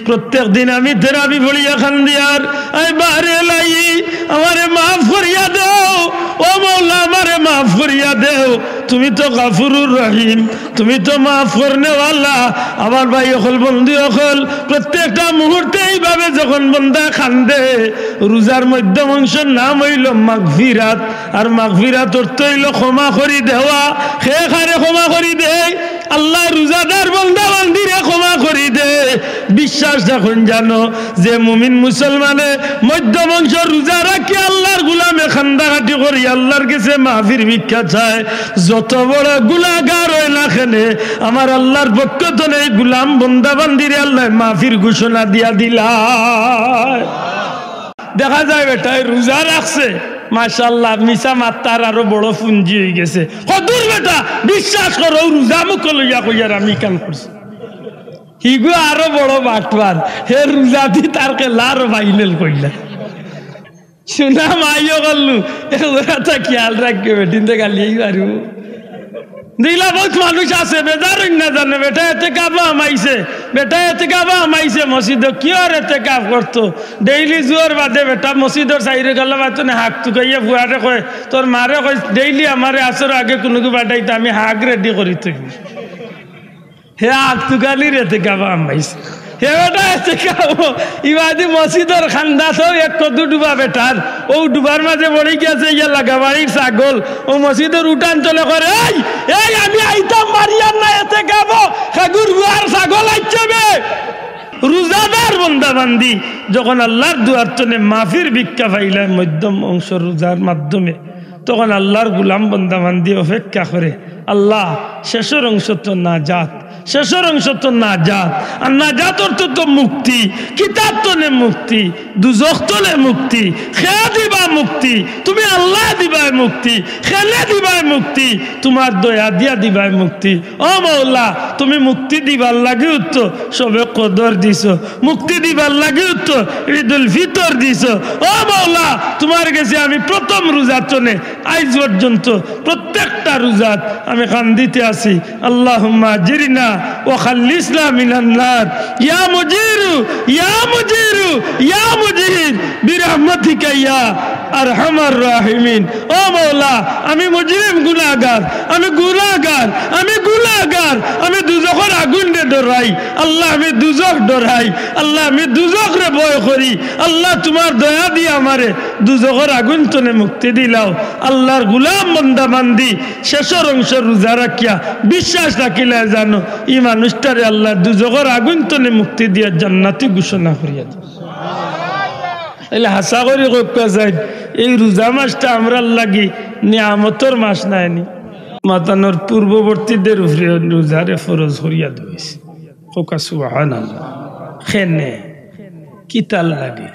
প্রত্যেক দিন আমি থেরাপি পড়িয়া খান্দি আর আই বারে লাই আমারে মাফ করিয়া দেও ও মৌলা আমারে মাফ করিয়া দেও তুমি তো গাফুরুর রহিম তুমি তো মাফ করনেওয়ালা আমার ভাই অকল বন্ধু অকল প্রত্যেকটা মুহূর্তে এইভাবে যখন বন্দা খান্দে রোজার মধ্যম অংশের নাম হইল মাগফিরাত আর মাগফিরাত অর্থ হইল ক্ষমা করি দেওয়া খে খারে ক্ষমা করি দে আল্লাহ রোজাদার বন্দা বান্দিরে ক্ষমা করি দে বিশ্বাস যখন জানো যে মুমিন মুসলমানে মধ্যম অংশ রোজা রাখি আল্লাহর গুলামে খান্দাঘাটি করি আল্লাহর কাছে মাফির ভিক্ষা চায় যত বড় গুনাহগার হয় না কেনে আমার আল্লাহর পক্ষ থেকে গুলাম বন্দা বান্দিরে আল্লাহ মাফির ঘোষণা দিয়া দিলা দেখা যায় বেটা রোজা রাখছে মাশাআল্লাহ মিছা মাত্তার আরো বড় পুঞ্জি হয়ে গেছে কদুর বেটা বিশ্বাস করো রোজা মুখ লইয়া কইয়ার আমি কাম করছি হিগো আরো বড় বাটওয়ার হে রোজা দি তার কে লার ফাইনাল কইলা শোনা মাইও করলু এগুলা খেয়াল রাখবে বেটিনতে গালিয়ে পারু দিলা বহুত মানুষ আছে বেজার না জানে বেটা এতে কাবা আমাইছে বেটা এতে কাবা আমাইছে মসজিদ কি আর এতে কাব করতো ডেইলি জোর বাদে বেটা মসজিদর সাইরে গেল বাতো না হাক তুকাইয়া ফুয়ারে কয় তোর মারে কয় ডেইলি আমারে আসর আগে কোনো কি বাটাইতে আমি হাক রেডি করি তুই হে হাক তুকালি রেতে কাবা আমাইছে হে বেটা এতে কাবো ইবাদি মসজিদর খান্দা তো এক কদু ডুবা বেটার ও ডুবার মাঝে পড়ে গেছে ইয়া লাগা বাড়ির ছাগল ও মসজিদের উঠান চলে করে এই আমি আইতাম মারিয়ার না এতে কাবো খাগুর গুয়ার ছাগল আইছবে রোজাদার বন্দা বান্দি যখন আল্লাহর দুয়ার তনে মাফির ভিক্ষা পাইলাম মধ্যম অংশ রোজার মাধ্যমে তখন আল্লাহর গুলাম বন্দা বান্দি অপেক্ষা করে আল্লাহ শেষের অংশ তো নাজাত শেষের অংশ তো নাজাত আর নাজাত অর্থ তো মুক্তি কিতাব তনে মুক্তি দুজখ তলে মুক্তি খেয়া দিবা মুক্তি তুমি আল্লাহ দিবাই মুক্তি খেলে দিবাই মুক্তি তোমার দয়া দিয়া দিবাই মুক্তি ও মৌলা তুমি মুক্তি দিবার লাগে উত্তো সবে কদর দিছ মুক্তি দিবার লাগে উত্তো ঈদুল ফিতর দিছ ও মৌলা তোমার কাছে আমি প্রথম রোজার চনে আজ পর্যন্ত প্রত্যেকটা রোজাত আমি কান্দিতে আছি আল্লাহুম্মা জিরিনা ওয়া খাল্লিসনা মিনান নার ইয়া মুজিরু ইয়া মুজিরু ইয়া মুজির বিরহমাতিকা ইয়া আরহামার রাহিমিন ও মওলা আমি মুজরিম গুনাহগার আমি গুনাহগার আমি গুনাহগার আমি দুজখের আগুন রে ডরাই আল্লাহ আমি দুজখ ডরাই আল্লাহ আমি দুজখ রে ভয় করি আল্লাহ তোমার দয়া দিয়ে আমারে দুজখের আগুন তনে মুক্তি দিলাও আল্লাহর গোলাম বান্দা বান্দি শেষের অংশ রোজা রাখিয়া বিশ্বাস রাখিলে জানো এই মানুষটারে আল্লাহ দুজখের আগুন তনে মুক্তি দিয়া জান্নাতি ঘোষণা করিয়া দাও এলে হাসা করি কইকা যায় এই রোজা মাসটা আমরা লাগি নিয়ামতর মাস নাইনি মাতানোর পূর্ববর্তীদের উপরে রোজারে ফরজ করিয়া দিয়েছে কোকা সুবহানাল্লাহ খেনে কিতাল লাগে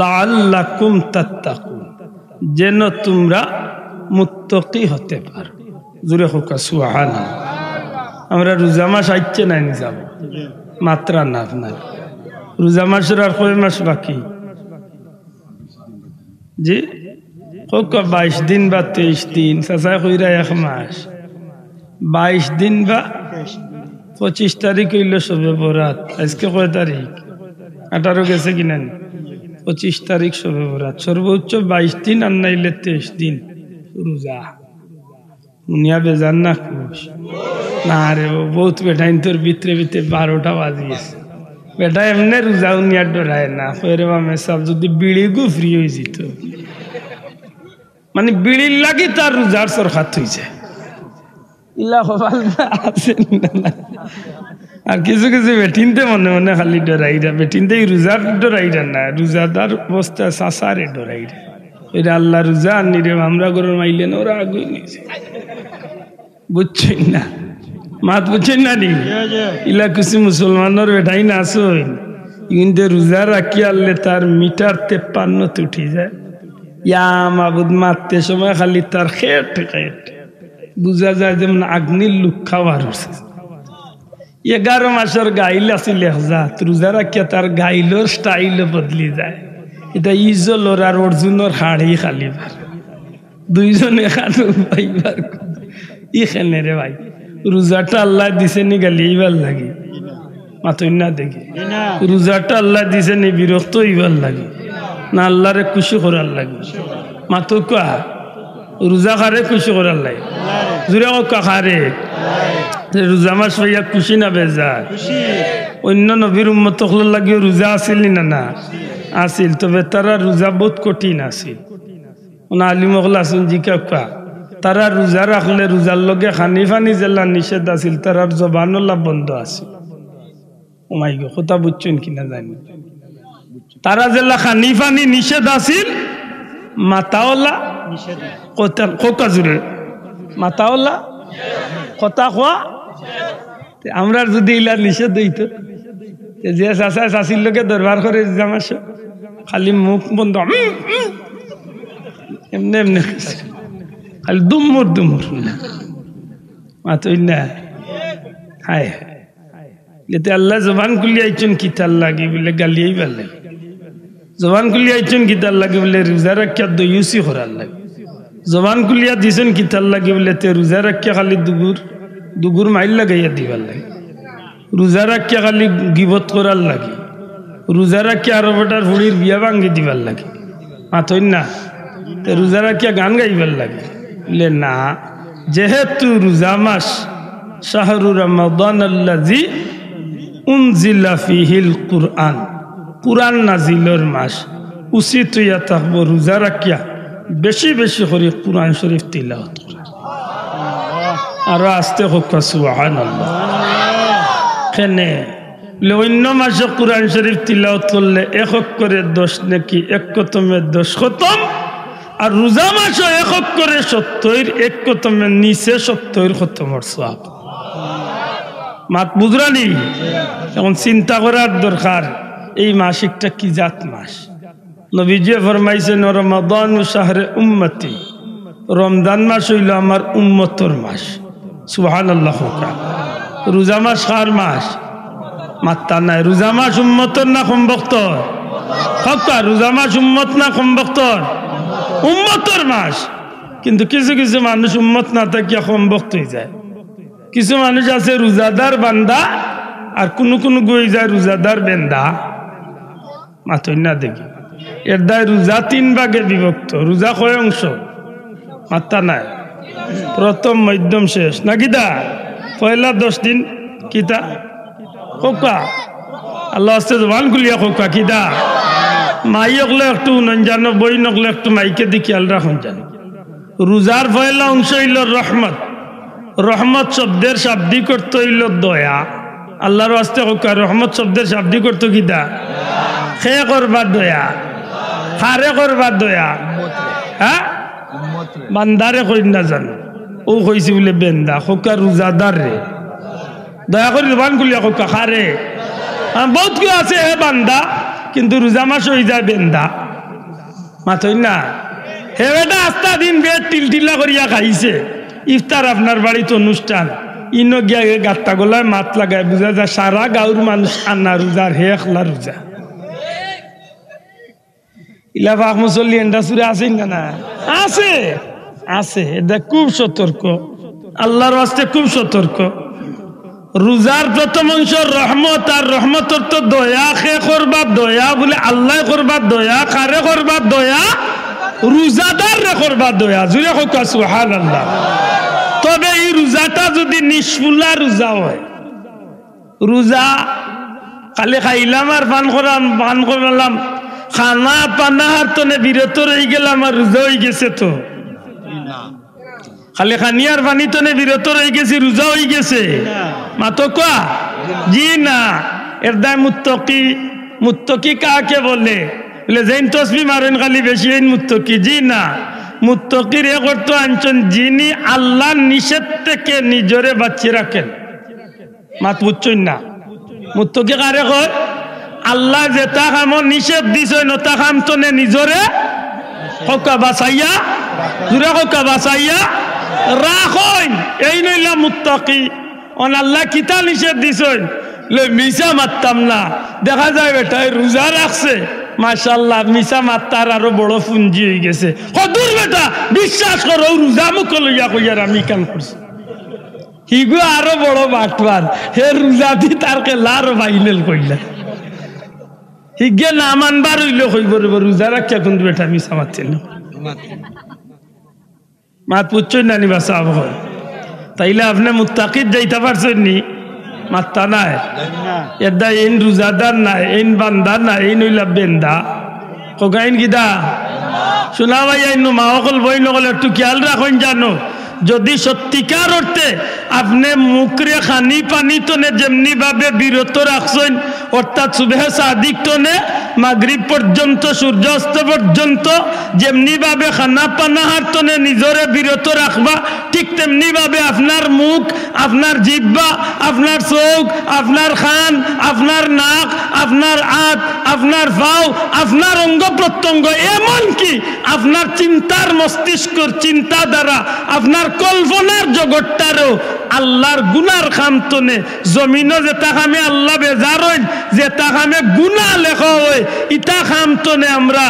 লাআল্লাকুম তাত্তাকুন যেন তোমরা মুত্তাকি হতে পারো জোরে কোকা সুবহানাল্লাহ আমরা রোজা মাস আইছে নাইনি যাব মাত্রা না আপনার রোজা মাসের আর কয় মাস বাকি জি কোকা 22 দিন বা 23 দিন চাচা কইরা এক মাস 22 দিন বা 25 তারিখ হইল সবে বরাত আজকে কয় তারিখ 18 গেছে কিনা 25 তারিখ সবে বরাত সর্বোচ্চ 22 দিন আর নাইলে 23 দিন রোজা উনিয়া বেজান না খুশ না রে বহুত বেটাইন তোর ভিতরে ভিতরে 12টা বাজি গেছে বেটা এমনি রোজা উনিয়া ডরায় না কইরে মামে সব যদি বিড়ি গুফরি হয়ে যেত মানে বিড়ির লাগি তার রোজার সরখাত হয়েছে ইলা হবাল আছে না আর কিছু কিছু বেটিনতে মনে মনে খালি ডরাইরা বেটিনতে রোজার ডরাইরা না রোজাদার অবস্থা সাসারে ডরাইরা ওইটা আল্লাহ রোজা আনি রে আমরা গরুর মাইলেন ওরা আগুই নিয়েছে বুঝছেন না মাত বুঝছেন না নি ইলা কিছু মুসলমানের বেটাই না আসো কিন্তু রোজা রাখি আনলে তার মিটার 53 উঠে যায় ইয়া মাবুদ মারতে সময় খালি তার খেট খেট বুঝা যায় যেমন আগ্নির লুক খাওয়ার 11 মাসের গাইল আছিল একজাত রোজা রাখিয়া তার গাইলর স্টাইল বদলি যায় এটা ইজলর আর অর্জুনের হাড়ি খালি দুইজনে খানো পাইবার ইখানে রে ভাই রোজাটা আল্লাহ দিছে নি গালি এইবার লাগে মাতই না দেখি রোজাটা আল্লাহ দিছে নি বিরক্ত হইবার লাগে না আল্লাহরে খুশি করার লাগে মাতো কা রোজা খারে খুশি করার লাগে জুড়ে কাখারে রোজা মাস ভাইয়া খুশি না বেজার অন্য নবীর উম্মত লাগে রোজা আসিল না না আসিল তবে তারা রোজা বহুত কঠিন আসিল আলিমগলা আসুন জিকা তারা রোজা রাখলে রোজার লগে খানি ফানি জেলা নিষেধ আছিল তারার জবানল্লা বন্ধ আছিল ওমাই গো কথা বুঝছেন কিনা জানি তারা জেলা খানি ফানি নিষেধ আছিল মাতাওলা কথা জুড়ে মাতাওলা কথা খোয়া আমরা যদি ইলা নিষেধ হইতো যে চাষা চাষির লোকে দরবার করে জামাস খালি মুখ বন্ধ এমনি এমনি খালি দুমুর মাতই না হায় এতে আল্লাহ জবান খুলি আইছেন কিতার লাগে বলে গালিয়াই ভাল লাগে জবান খুলি আইছেন কিতার লাগে বলে রোজা রাখিয়া দইউসি করার লাগে জবান খুলিয়া দিছেন কিতার লাগে বলে তে রোজা রাখিয়া খালি দুগুর মাইল লাগাইয়া দিবার লাগে রোজা রাখিয়া খালি গিবত করার লাগে রোজা রাখিয়া আরো বেটার ফুড়ির বিয়া ভাঙ্গি দিবার লাগে মাতই না রোজা রাখিয়া গান গাইবার লাগে বলে না যেহেতু রোজা মাস শাহরু রমাদান আল্লাযী উনজিলা ফীহিল কুরআন কুরআন নাজিলের মাস উচিত হইয়া থাকব রোজা রাখিয়া বেশি বেশি করে কুরআন শরীফ তিলাওয়াত করা আর আস্তে হোক সুবহানাল্লাহ কেনে অন্য মাসে কুরআন শরীফ তিলাওয়াত করলে এক করে 10 নাকি এক কতমে 10 খতম আর রোজা মাসে এক করে 70 এক কতমের নিচে 70 খতমের সওয়াব মাত বুঝরানি এখন চিন্তা করার দরকার এই মাসিকটা কি জাত মাস নবীজি ফরমাইছেন রমাদান শাহরে উম্মতি রমজান মাস হইল আমার উম্মতর মাস সুবহানাল্লাহ রোজা মাস কার মাস মাত্তা নাই রোজা মাস উম্মতর না কমবক্তর হকা রোজা মাস উম্মত না কমবক্তর উম্মতর মাস কিন্তু কিছু কিছু মানুষ উম্মত না থাকিয়া কমবক্ত হয়ে যায় কিছু মানুষ আছে রোজাদার বান্দা আর কোনো কোনো গই যায় রোজাদার বেন্দা মাতই না দেখি এর দায় রোজা 3 ভাগে বিভক্ত রোজা কয় অংশ মাত্তা নাই প্রথম মধ্যম শেষ নাকি দা পয়লা 10 দিন কিতা কোকা আল্লাহ আস্তে জবান খুলিয়া কোকা কিতা মাই অকলে একটু উনন জানো বই নকলে একটু মাইকে দি খেয়াল রাখুন জানো রোজার পয়লা অংশ হইল রহমত রহমত শব্দের শাব্দিক অর্থ হইল দয়া আল্লাহর আস্তে কোকা রহমত শব্দের শাব্দিক অর্থ কিতা খে করবার দয়া হারে করবার দয়া হ্যাঁ বান্দারে কই না জানো ও কইছি বলে বেন্দা কোকা রোজাদার রে দয়া করে জবান খুলিয়া কোকা খারে বহুত কেউ আছে হে বান্দা কিন্তু রোজা মাস হয়ে যায় বেন্দা মাতই না হে বেটা আস্তা দিন বেদ টিলটিলা করিয়া খাইছে ইফতার আপনার বাড়িতে অনুষ্ঠান ইনো গিয়া গাত্তা গলায় মাত লাগায় বুঝা যায় সারা গাঁর মানুষ আন্না রোজার হে একলা রোজা ইলা বাক মুসল্লি এন্ডা সুরে আছেন না আছে আছে এটা খুব সতর্ক আল্লাহর ওয়াস্তে খুব সতর্ক রোজার প্রথম অংশ রহমত আর রহমতর তো দয়া খে করবা দয়া বলে আল্লাহ করবা দয়া কারে করবা দয়া রোজাদার রে করবা দয়া জুড়ে হোক সুবহানাল্লাহ তবে এই রোজাটা যদি নিষ্ফুলা রোজা হয় রোজা খালি খাইলাম আর পান করলাম খানা পানাহার তনে বিরত রয়ে গেলাম আর রোজা হয়ে গেছে তো খালি খানিয়ার পানি তনে বিরত রয়ে গেছি রোজা হয়ে গেছে মাতো কা জি না এর দায় মুত্তকি মুত্তকি কাকে বলে যেন তসবি মারেন খালি বেশি মুত্তকি জি না মুত্তকির এক অর্থ আনছেন যিনি আল্লাহর নিষেধ থেকে নিজরে বাঁচিয়ে রাখেন মাত বুঝছেন না মুত্তকি কারে কয় আল্লাহ যেটা কাম নিষেধ দিছে নতা কাম তনে নিজরে হকা বাঁচাইয়া জুড়ে হকা বাঁচাইয়া রাখেন এই নইলা মুত্তাকি অন আল্লাহ কিতা নিষেধ দিছেন লে মিশা মারতাম না দেখা যায় বেটা রোজা রাখছে মাশাআল্লাহ মিশা মাত্তার আরো বড় পুঞ্জি হয়ে গেছে কদুর বেটা বিশ্বাস করো রোজা মুখ লইয়া কইয়ার আমি কাম করছি হিগু আরো বড় বাটবার হে রোজাদি তার কেলা আরো ফাইনাল কইলা হিগে না মানবার হইল কইব রোজা রাখিয়া কিন্তু বেটা মিশা মারছিল মাত পুচ্ছই নানি বাসা হয় তাইলে আপনি মুত্তাকিদ যাইতে পারছেন নি মাত্তা নাই এদা এন রোজাদার নাই এন বান্দার নাই এই নইলা বেন্দা কগাইন গিদা শোনা ভাই আইনু মা অকল বই নকল একটু খেয়াল রাখুন জানো যদি সত্যিকার অর্থে আপনি মুখরে খানি পানি তনে যেমনি ভাবে বিরত রাখছেন অর্থাৎ সুবহ সাদিক তনে মাগরিব পর্যন্ত সূর্যাস্ত পর্যন্ত যেমনি ভাবে খানা পানাহার তনে নিজরে বিরত রাখবা ঠিক তেমনি ভাবে আপনার মুখ আপনার জিহ্বা আপনার চোখ আপনার কান আপনার নাক আপনার হাত আপনার পাও আপনার অঙ্গ প্রত্যঙ্গ এমনকি আপনার চিন্তার মস্তিষ্কর চিন্তা দ্বারা আপনার কল্পনার জগৎটারও আল্লাহর গুনার খামতনে জমিনও যেটা খামে আল্লাহ বেজার হইন যেটা খামে গুনাহ লেখা হয় ইটা খামতনে আমরা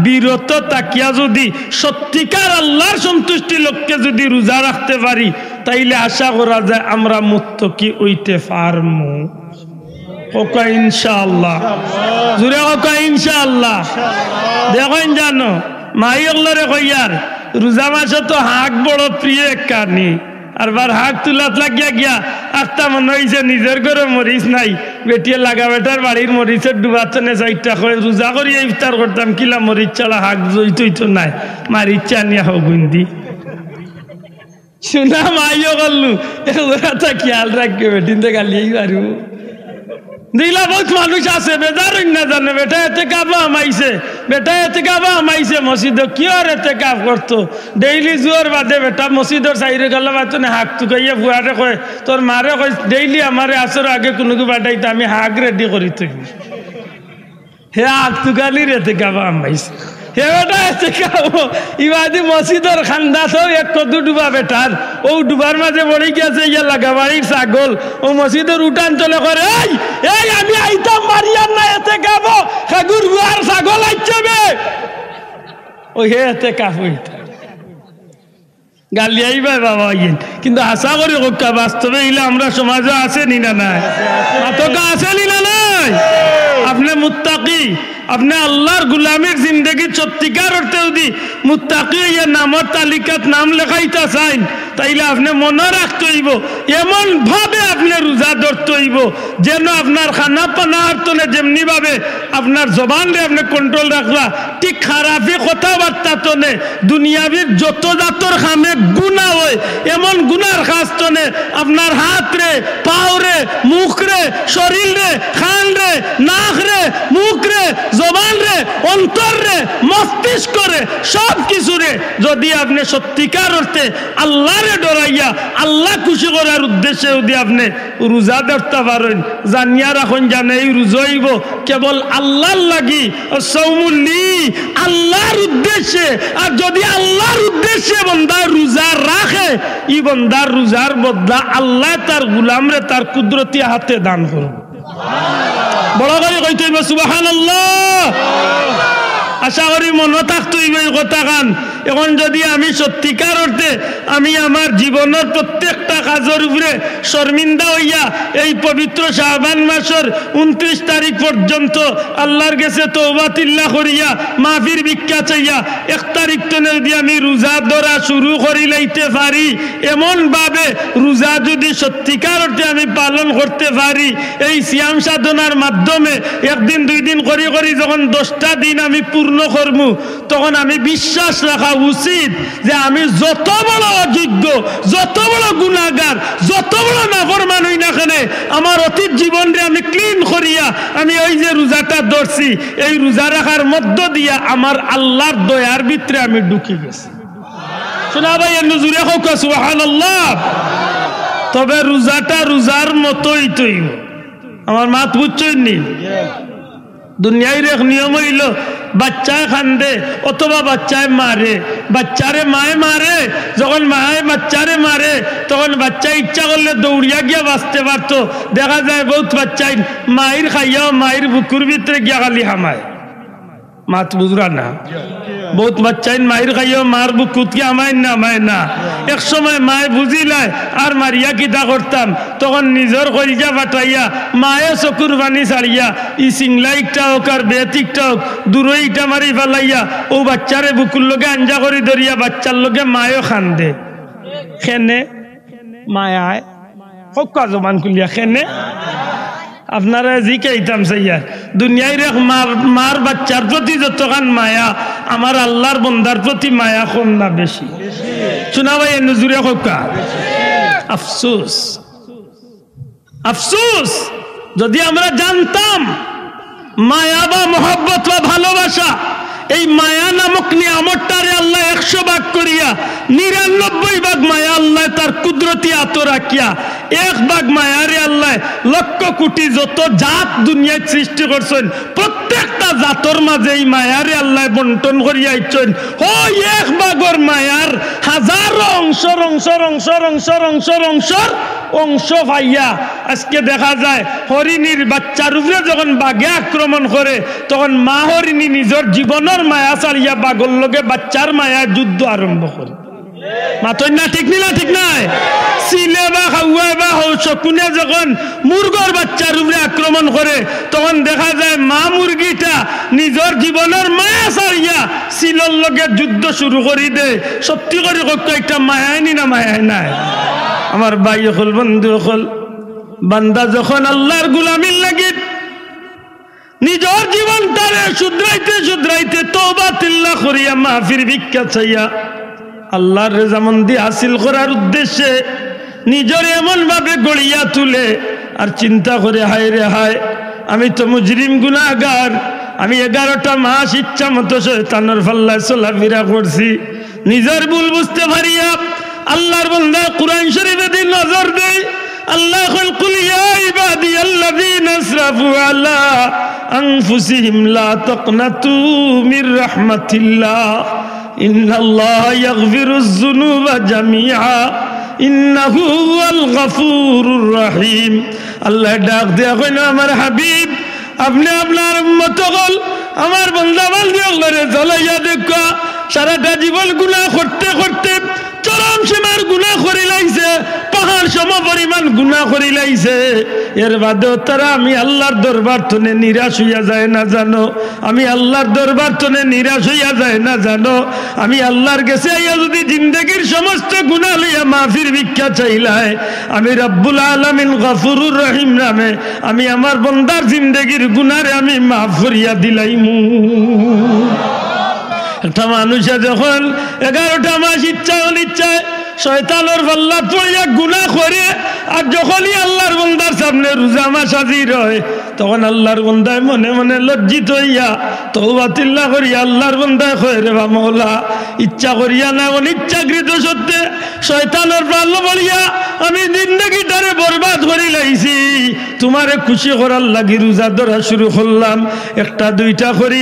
বিরত তাকিয়া যদি সত্যিকার আল্লাহর সন্তুষ্টি লক্ষ্যে যদি রোজা রাখতে পারি তাইলে আশা করা যায় আমরা মুত্তাকি হইতে পারমু ওকা ইনশাআল্লাহ জুরে ওকা ইনশাআল্লাহ দেখেন জানো মাই আল্লাহরে কইয়ার রোজা মাসে তো হাক বড় প্রিয় কানি আর বার হাক তুলাত লাগিয়া গিয়া আটটা মনে হয়েছে নিজের ঘরে মরিচ নাই বেটিয়ে লাগা বেটার বাড়ির মরিচের ডুবাচনে চাইটা করে রোজা করিয়া ইফতার করতাম কিলা মরিচ ছাড়া হাক জইতই তো নাই মারিচ আনিয়া হোক গুন্দি শোনা মাইও করলু এগুলা খেয়াল রাখবে বেটিনতে গালিয়েই পারু দিলা বহুত মানুষ আছে বেজার না জানে বেটা এতে কাবা আমাইছে বেটা এতে কাবা আমাইছে মসজিদ কি আর এতে কাপ করতো ডেইলি জোর বাদে বেটা মসজিদর সাইরে গেল বাতনে হাক তুকাইয়া ফুয়ারে কয় তোর মারে কয় ডেইলি আমারে আসর আগে কোনো বাটাইতে আমি হাক রেডি করি তুই হে হাক তুকালি রেতে কাবা আমাইছে হে বেটা এতে কাবো ইবাদি মসজিদর খান্দা তো এক কত ডুবা বেটার ও ডুবার মাঝে পড়ে গেছে ইয়া লাগা বাড়ির ছাগল ও মসজিদের উঠান চলে করে এই এই আমি আইতাম মারিয়াম না এতে কাবো খাগুর বুয়ার ছাগল আইছবে ও হে এতে কাবো গালি আইবা বাবা ইয়েন কিন্তু আশা করি ওকা বাস্তবে ইলা আমরা সমাজে আছে নি না নাই মাতকা আছে নি না নাই আপনি মুত্তাকি আপনি আল্লাহর গুলামের জিন্দগি সত্যিকার অর্থে যদি মুত্তাকি ইয়া নামের তালিকাত নাম লেখাইতে চাইন তাইলে আপনি মনে রাখতে হইব এমন ভাবে আপনি রোজা ধরতে হইব যেন আপনার খানা পানার তলে যেমনি ভাবে আপনার জবানরে আপনি কন্ট্রোল রাখলা ঠিক খারাপি কথাবার্তা তনে দুনিয়াবির যত জাতর খামে গুনাহ হয় এমন গুনার খাস তনে আপনার হাত রে পাও রে মুখ রে শরীর রে খান রে নাক রে মুখ রে জবান রে অন্তর রে মস্তিষ্ক রে সব কিছু রে যদি আপনি সত্যিকার অর্থে আল্লাহরে ডরাইয়া আল্লাহ খুশি করার উদ্দেশ্যে যদি আপনি রোজা ধরতে পারেন জানিয়া রাখুন জানে এই রোজা হইব কেবল আল্লাহর লাগি সৌমুল্লি আল্লাহর উদ্দেশ্যে আর যদি আল্লাহর উদ্দেশ্যে বান্দা রোজা রাখে ই বান্দার রোজার বদলা আল্লাহ তার গোলামরে তার কুদরতি হাতে দান করবে বড় করে কইতে হইব সুবহানাল্লাহ আশা করি মনে থাকতে হইব এই কথা গান এখন যদি আমি সত্যিকার অর্থে আমি আমার জীবনের প্রত্যেকটা কাজের উপরে শর্মিন্দা হইয়া এই পবিত্র শাবান মাসের 29 তারিখ পর্যন্ত আল্লাহর কাছে তওবাতিল্লাহ করিয়া মাফির ভিক্ষা চাইয়া 1 তারিখ তনে যদি আমি রোজা ধরা শুরু করি লাইতে পারি এমন ভাবে রোজা যদি সত্যিকার অর্থে আমি পালন করতে পারি এই সিয়াম সাধনার মাধ্যমে একদিন দুই দিন করি করি যখন 10টা দিন আমি পূর্ণ করব তখন আমি বিশ্বাস রাখা উচিত যে আমি যত বড় অযোগ্য যত বড় গুনাহগার যত বড় নাফরমান হই না কেন আমার অতীত জীবনরে আমি ক্লিন করিয়া আমি ওই যে রোজাটা ধরছি এই রোজা রাখার মধ্য দিয়া আমার আল্লাহর দয়ার ভিতরে আমি ঢুকে গেছি শোনা ভাই নজুরে হোক সুবহানাল্লাহ তবে রোজাটা রোজার মতোই তৈব আমার মাত বুঝছই নি দুনিয়ার এক নিয়ম হইল বাচ্চায় খান্দে অথবা বাচ্চায় মারে বাচ্চারে মায়ে মারে যখন মায়ে বাচ্চারে মারে তখন বাচ্চা ইচ্ছা করলে দৌড়িয়া গিয়া বাঁচতে পারতো দেখা যায় বহুত বাচ্চাই মায়ের খাইয়াও মায়ের বুকুর ভিতরে গিয়া খালি হামায় মাত বুঝরা না বহুত বাচ্চাইন মায়ের খাইও মার বুকুত কি আমায় না এক সময় মায়ে বুঝিলায় আর মারিয়া কিতা করতাম তখন নিজের কলিজা ফাটাইয়া মায়ে চকুর পানি ছাড়িয়া ই সিংলাইকটা হোক আর বেতিকটা হোক দূরইটা মারি ফেলাইয়া ও বাচ্চারে বুকুর লগে আঞ্জা করে ধরিয়া বাচ্চার লগে মায়ও খান্দে খেনে মায়ায় হোক জমান খুলিয়া খেনে আপনারা জি কেইতাম সাইয়ার দুনিয়ায় রেখ মার বাচ্চার প্রতি যতখান মায়া আমার আল্লাহর বন্দার প্রতি মায়া কম না বেশি শোনা ভাই নজুরে হোকা আফসোস আফসোস যদি আমরা জানতাম মায়া বা মোহব্বত বা ভালোবাসা এই মায়া নামক নিয়ামতটারে আল্লাহ 100 ভাগ করিয়া 99 ভাগ মায়া আল্লাহ তার কুদরতি আত রাখিয়া 1 ভাগ মায়ারে আল্লাহ লক্ষ কোটি যত জাত দুনিয়ায় সৃষ্টি করছেন প্রত্যেকটা জাতর মাঝে এই মায়ারে আল্লাহ বন্টন করিয়া ইচ্ছেন ওই 1 ভাগর মায়ার হাজারো অংশ পাইয়া আজকে দেখা যায় হরিণীর বাচ্চার উপরে যখন বাঘে আক্রমণ করে তখন মা হরিণী নিজের জীবনের মায়া ছাড়িয়া বাঘর লগে বাচ্চার মায়া যুদ্ধ আরম্ভ করে মাতই না ঠিক নিলা ঠিক নাই সিলে বা খাওয়া বা শকুনে যখন মুরগর বাচ্চার উপরে আক্রমণ করে তখন দেখা যায় মা মুরগিটা নিজের জীবনের মায়া ছাড়িয়া সিলর লগে যুদ্ধ শুরু করি দে সত্যি করে একটা মায়াই নি না মায়াই নাই আমার ভাই হল বন্ধু হল বান্দা যখন আল্লাহর গুলামির লাগি নিজের জীবনটারে শুধরাইতে তওবা তিল্লা করিয়া মাফির ভিক্ষা চাইয়া আল্লাহর রেজামন্দি হাসিল করার উদ্দেশ্যে নিজের এমন ভাবে গড়িয়া তুলে আর চিন্তা করে হায় রে হায় আমি তো মুজরিম গুনাহগার আমি 11টা মাস ইচ্ছা মতো শয়তানের ফাল্লায় চলাফেরা করছি নিজের ভুল বুঝতে পারিয়া আল্লাহর বান্দা কুরআন শরীফে দিন নজর দেয় আল্লাহ কল কুল ইয়া ইবাদিয়াল্লাযীনা আসরাফু আলা আনফুসিহিম লা তাকনাতু মির রাহমাতিল্লাহ ইন্নাল্লাহা ইয়াগফিরুয যুনুবা জামিআ ইন্নাহু হুয়াল গফুরুর রহিম আল্লাহ ডাক দেয়া কইলো আমার হাবিব আপনি আপনার উম্মত হল আমার বান্দা বান্দিগুলোরে জ্বালাইয়া দেখা সারাটা জীবন গুনাহ করতে করতে চরম সীমার গুনাহ করে লাইছে পাহাড় সম পরিমাণ গুনাহ করে লাইছে এর বাদেও তারা আমি আল্লাহর দরবার তনে নিরাশ হইয়া যায় না জানো আমি আল্লাহর দরবার তনে নিরাশ হইয়া যায় না জানো আমি আল্লাহর কাছে আইয়া যদি জিন্দেগীর সমস্ত গুনাহ লইয়া মাফির ভিক্ষা চাইলাই আমি রব্বুল আলামিন গফুরুর রহিম নামে আমি আমার বান্দার জিন্দেগীর গুনাহরে আমি মাফ করিয়া দিলাইমু একটা মানুষে যখন 11টা মাস ইচ্ছায় শয়তানের পাল্লা পড়িয়া গুনাহ করে আর যখনই আল্লাহর বান্দার সামনে রোজা মাস হাজির হয় তখন আল্লাহর বান্দায় মনে মনে লজ্জিত হইয়া তওবা তিল্লা করিয়া আল্লাহর বান্দায় কয় রে মাওলা ইচ্ছা করিয়া না অনিচ্ছাকৃত সত্ত্বে শয়তানের পাল্লা পড়িয়া আমি জিন্দেগিটারে বরবাদ করে লাইছি তোমারে খুশি করার লাগি রোজা ধরা শুরু করলাম একটা দুইটা করি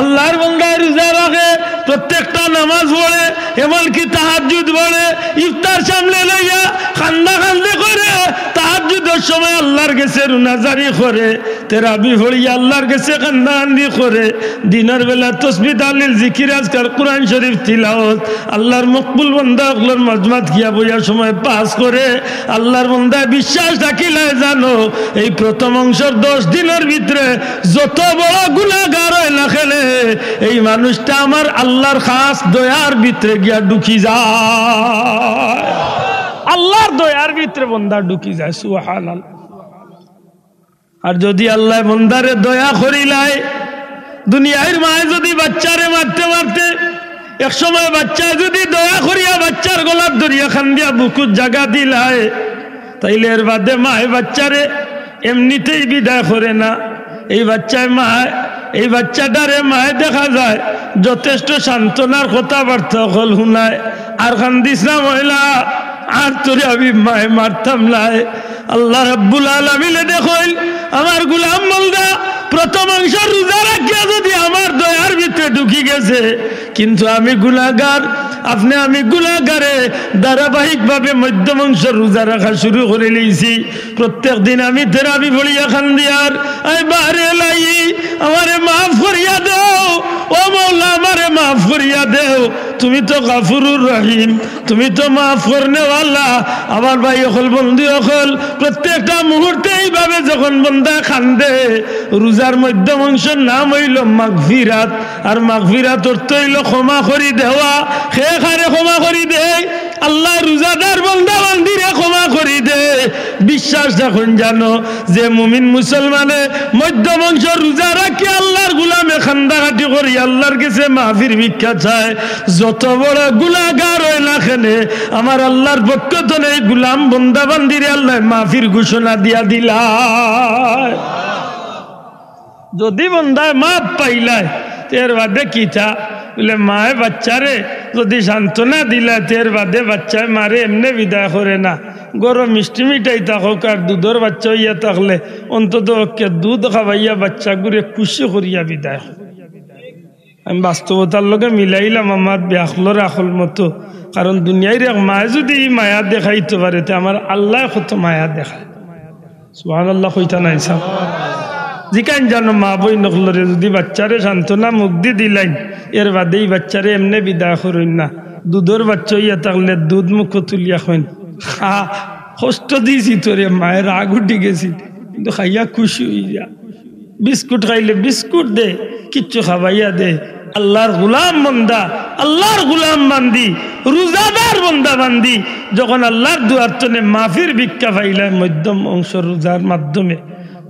আল্লাহর বান্দায় রোজা রাখে প্রত্যেকটা নামাজ পড়ে এমনকি তাহাজ্জুদ পড়ে ইফতার সামনে লইয়া কান্দে করে তাহাজ্জুদের সময় আল্লাহর কাছে রুনাজারি করে তেরাবি পড়িয়া আল্লাহর কাছে কান্দাকান্দি করে দিনের বেলা তাসবিহ তাহলিল জিকির আজকার কোরআন শরীফ তিলাওয়াত আল্লাহর মকবুল বান্দাগুলোর মজমাত গিয়া বইয়া সময় পাস করে আল্লাহর বান্দায় বিশ্বাস রাখিলে জানো এই প্রথম অংশের 10 দিনের ভিতরে যত বড় গুনাহগার হয় না খেলে এই মানুষটা আমার আল্লাহর খাস দয়ার ভিতরে গিয়া ঢুকি যায় আল্লাহর দয়ার ভিতরে বান্দা ঢুকি যায় সুবহানাল্লাহ আর যদি আল্লাহ বান্দারে দয়া করিলাই দুনিয়ার মায়ে যদি বাচ্চারে মারতে এক সময় বাচ্চা যদি দয়া করিয়া বাচ্চার গলার ধরিয়া খান্দিয়া বুকুর জায়গা দিলায় তাইলে এর বাদে মায়ে বাচ্চারে এমনিতেই বিদায় করে না এই বাচ্চাটারে মায়ে দেখা যায় যথেষ্ট সান্ত্বনার কথাবার্তা হল শুনায় আর কান্দিস না মহিলা আর তোরে আমি মায়ে মারতাম নাই আল্লাহ রাব্বুল আলামিন দেখল আমার গোলাম বান্দা প্রথম অংশ রোজা রাখিয়া যদি আমার দয়ার ভিতরে ঢুকি গেছে কিন্তু আমি গুনাহগার আমি গুনাহগারে ধারাবাহিকভাবে মধ্যম অংশ রোজা রাখা শুরু করে লইছি প্রত্যেক দিন আমি তেরাবি পড়িয়া খান্দিয়ার আই বারে লাই আমারে মাফ করিয়া দাও ও মাওলা আমারে মাফ মাফ করিয়া দেও তুমি তো গাফুরুর রহিম তুমি তো মাফ করনেওয়ালা আমার ভাই হল বন্ধু হল প্রত্যেকটা মুহূর্তে এইভাবে যখন বন্দা খান্দে রোজার মধ্যম অংশের নাম হইল মাগফিরাত আর মাগফিরাত অর্থ হইল ক্ষমা করি দেওয়া খে খারে ক্ষমা করি দে আল্লাহ রোজাদার বন্দা বান্দিরে ক্ষমা করি দে বিশ্বাস যখন জানো যে মুমিন মুসলমানে মধ্যম অংশ রোজা রাখি আল্লাহর গুলামে খান্দাঘাটি করি আল্লাহর কাছে মাফির ভিক্ষা চায় যত বড় গুনাহগার হয় না কেনে আমার আল্লাহর পক্ষ থেকে গুলাম বন্দা বান্দিরে আল্লাহ মাফির ঘোষণা দিয়া দিলা যদি বন্দায় মাপ পাইলায় তের বাদে কিতা বলে মায়ে বাচ্চারে যদি সান্ত্বনা দিলা তের বাদে বাচ্চায় মারে এমনি বিদায় করে না গরম মিষ্টি মিঠাই থাকুক আর দুধের বাচ্চা হইয়া থাকলে অন্তত দুধ খাওয়াইয়া বাচ্চা ঘুরে খুশি করিয়া বিদায়। আমি বাস্তবতার লগে মিলাইলাম আমার ব্যাখলর আখল মতো কারণ দুনিয়ার এক মায়ে যদি মায়া দেখাইতে পারে তে আমার আল্লাহ কত মায়া দেখায় সুবহানাল্লাহ কইতা নাই সাহ জিকান জানো মা বই নকলরে যদি বাচ্চারে সান্ত্বনা মুগ্ধি দিলাইন এর বাদেই বাচ্চারে এমনি বিদায় করেন না দুধের বাচ্চা হইয়া থাকলে দুধ মুখ তুলিয়া খাইন কষ্ট দিয়েছি তোরে মায়ের রাগ উঠে গেছি কিন্তু খাইয়া খুশি হইয়া বিস্কুট খাইলে বিস্কুট দে কিচ্ছু খাবাইয়া দে আল্লাহর গুলাম বন্দা আল্লাহর গুলাম বান্দি রোজাদার বন্দা বান্দি যখন আল্লাহর দুয়ার তনে মাফির ভিক্ষা পাইলাম মধ্যম অংশ রোজার মাধ্যমে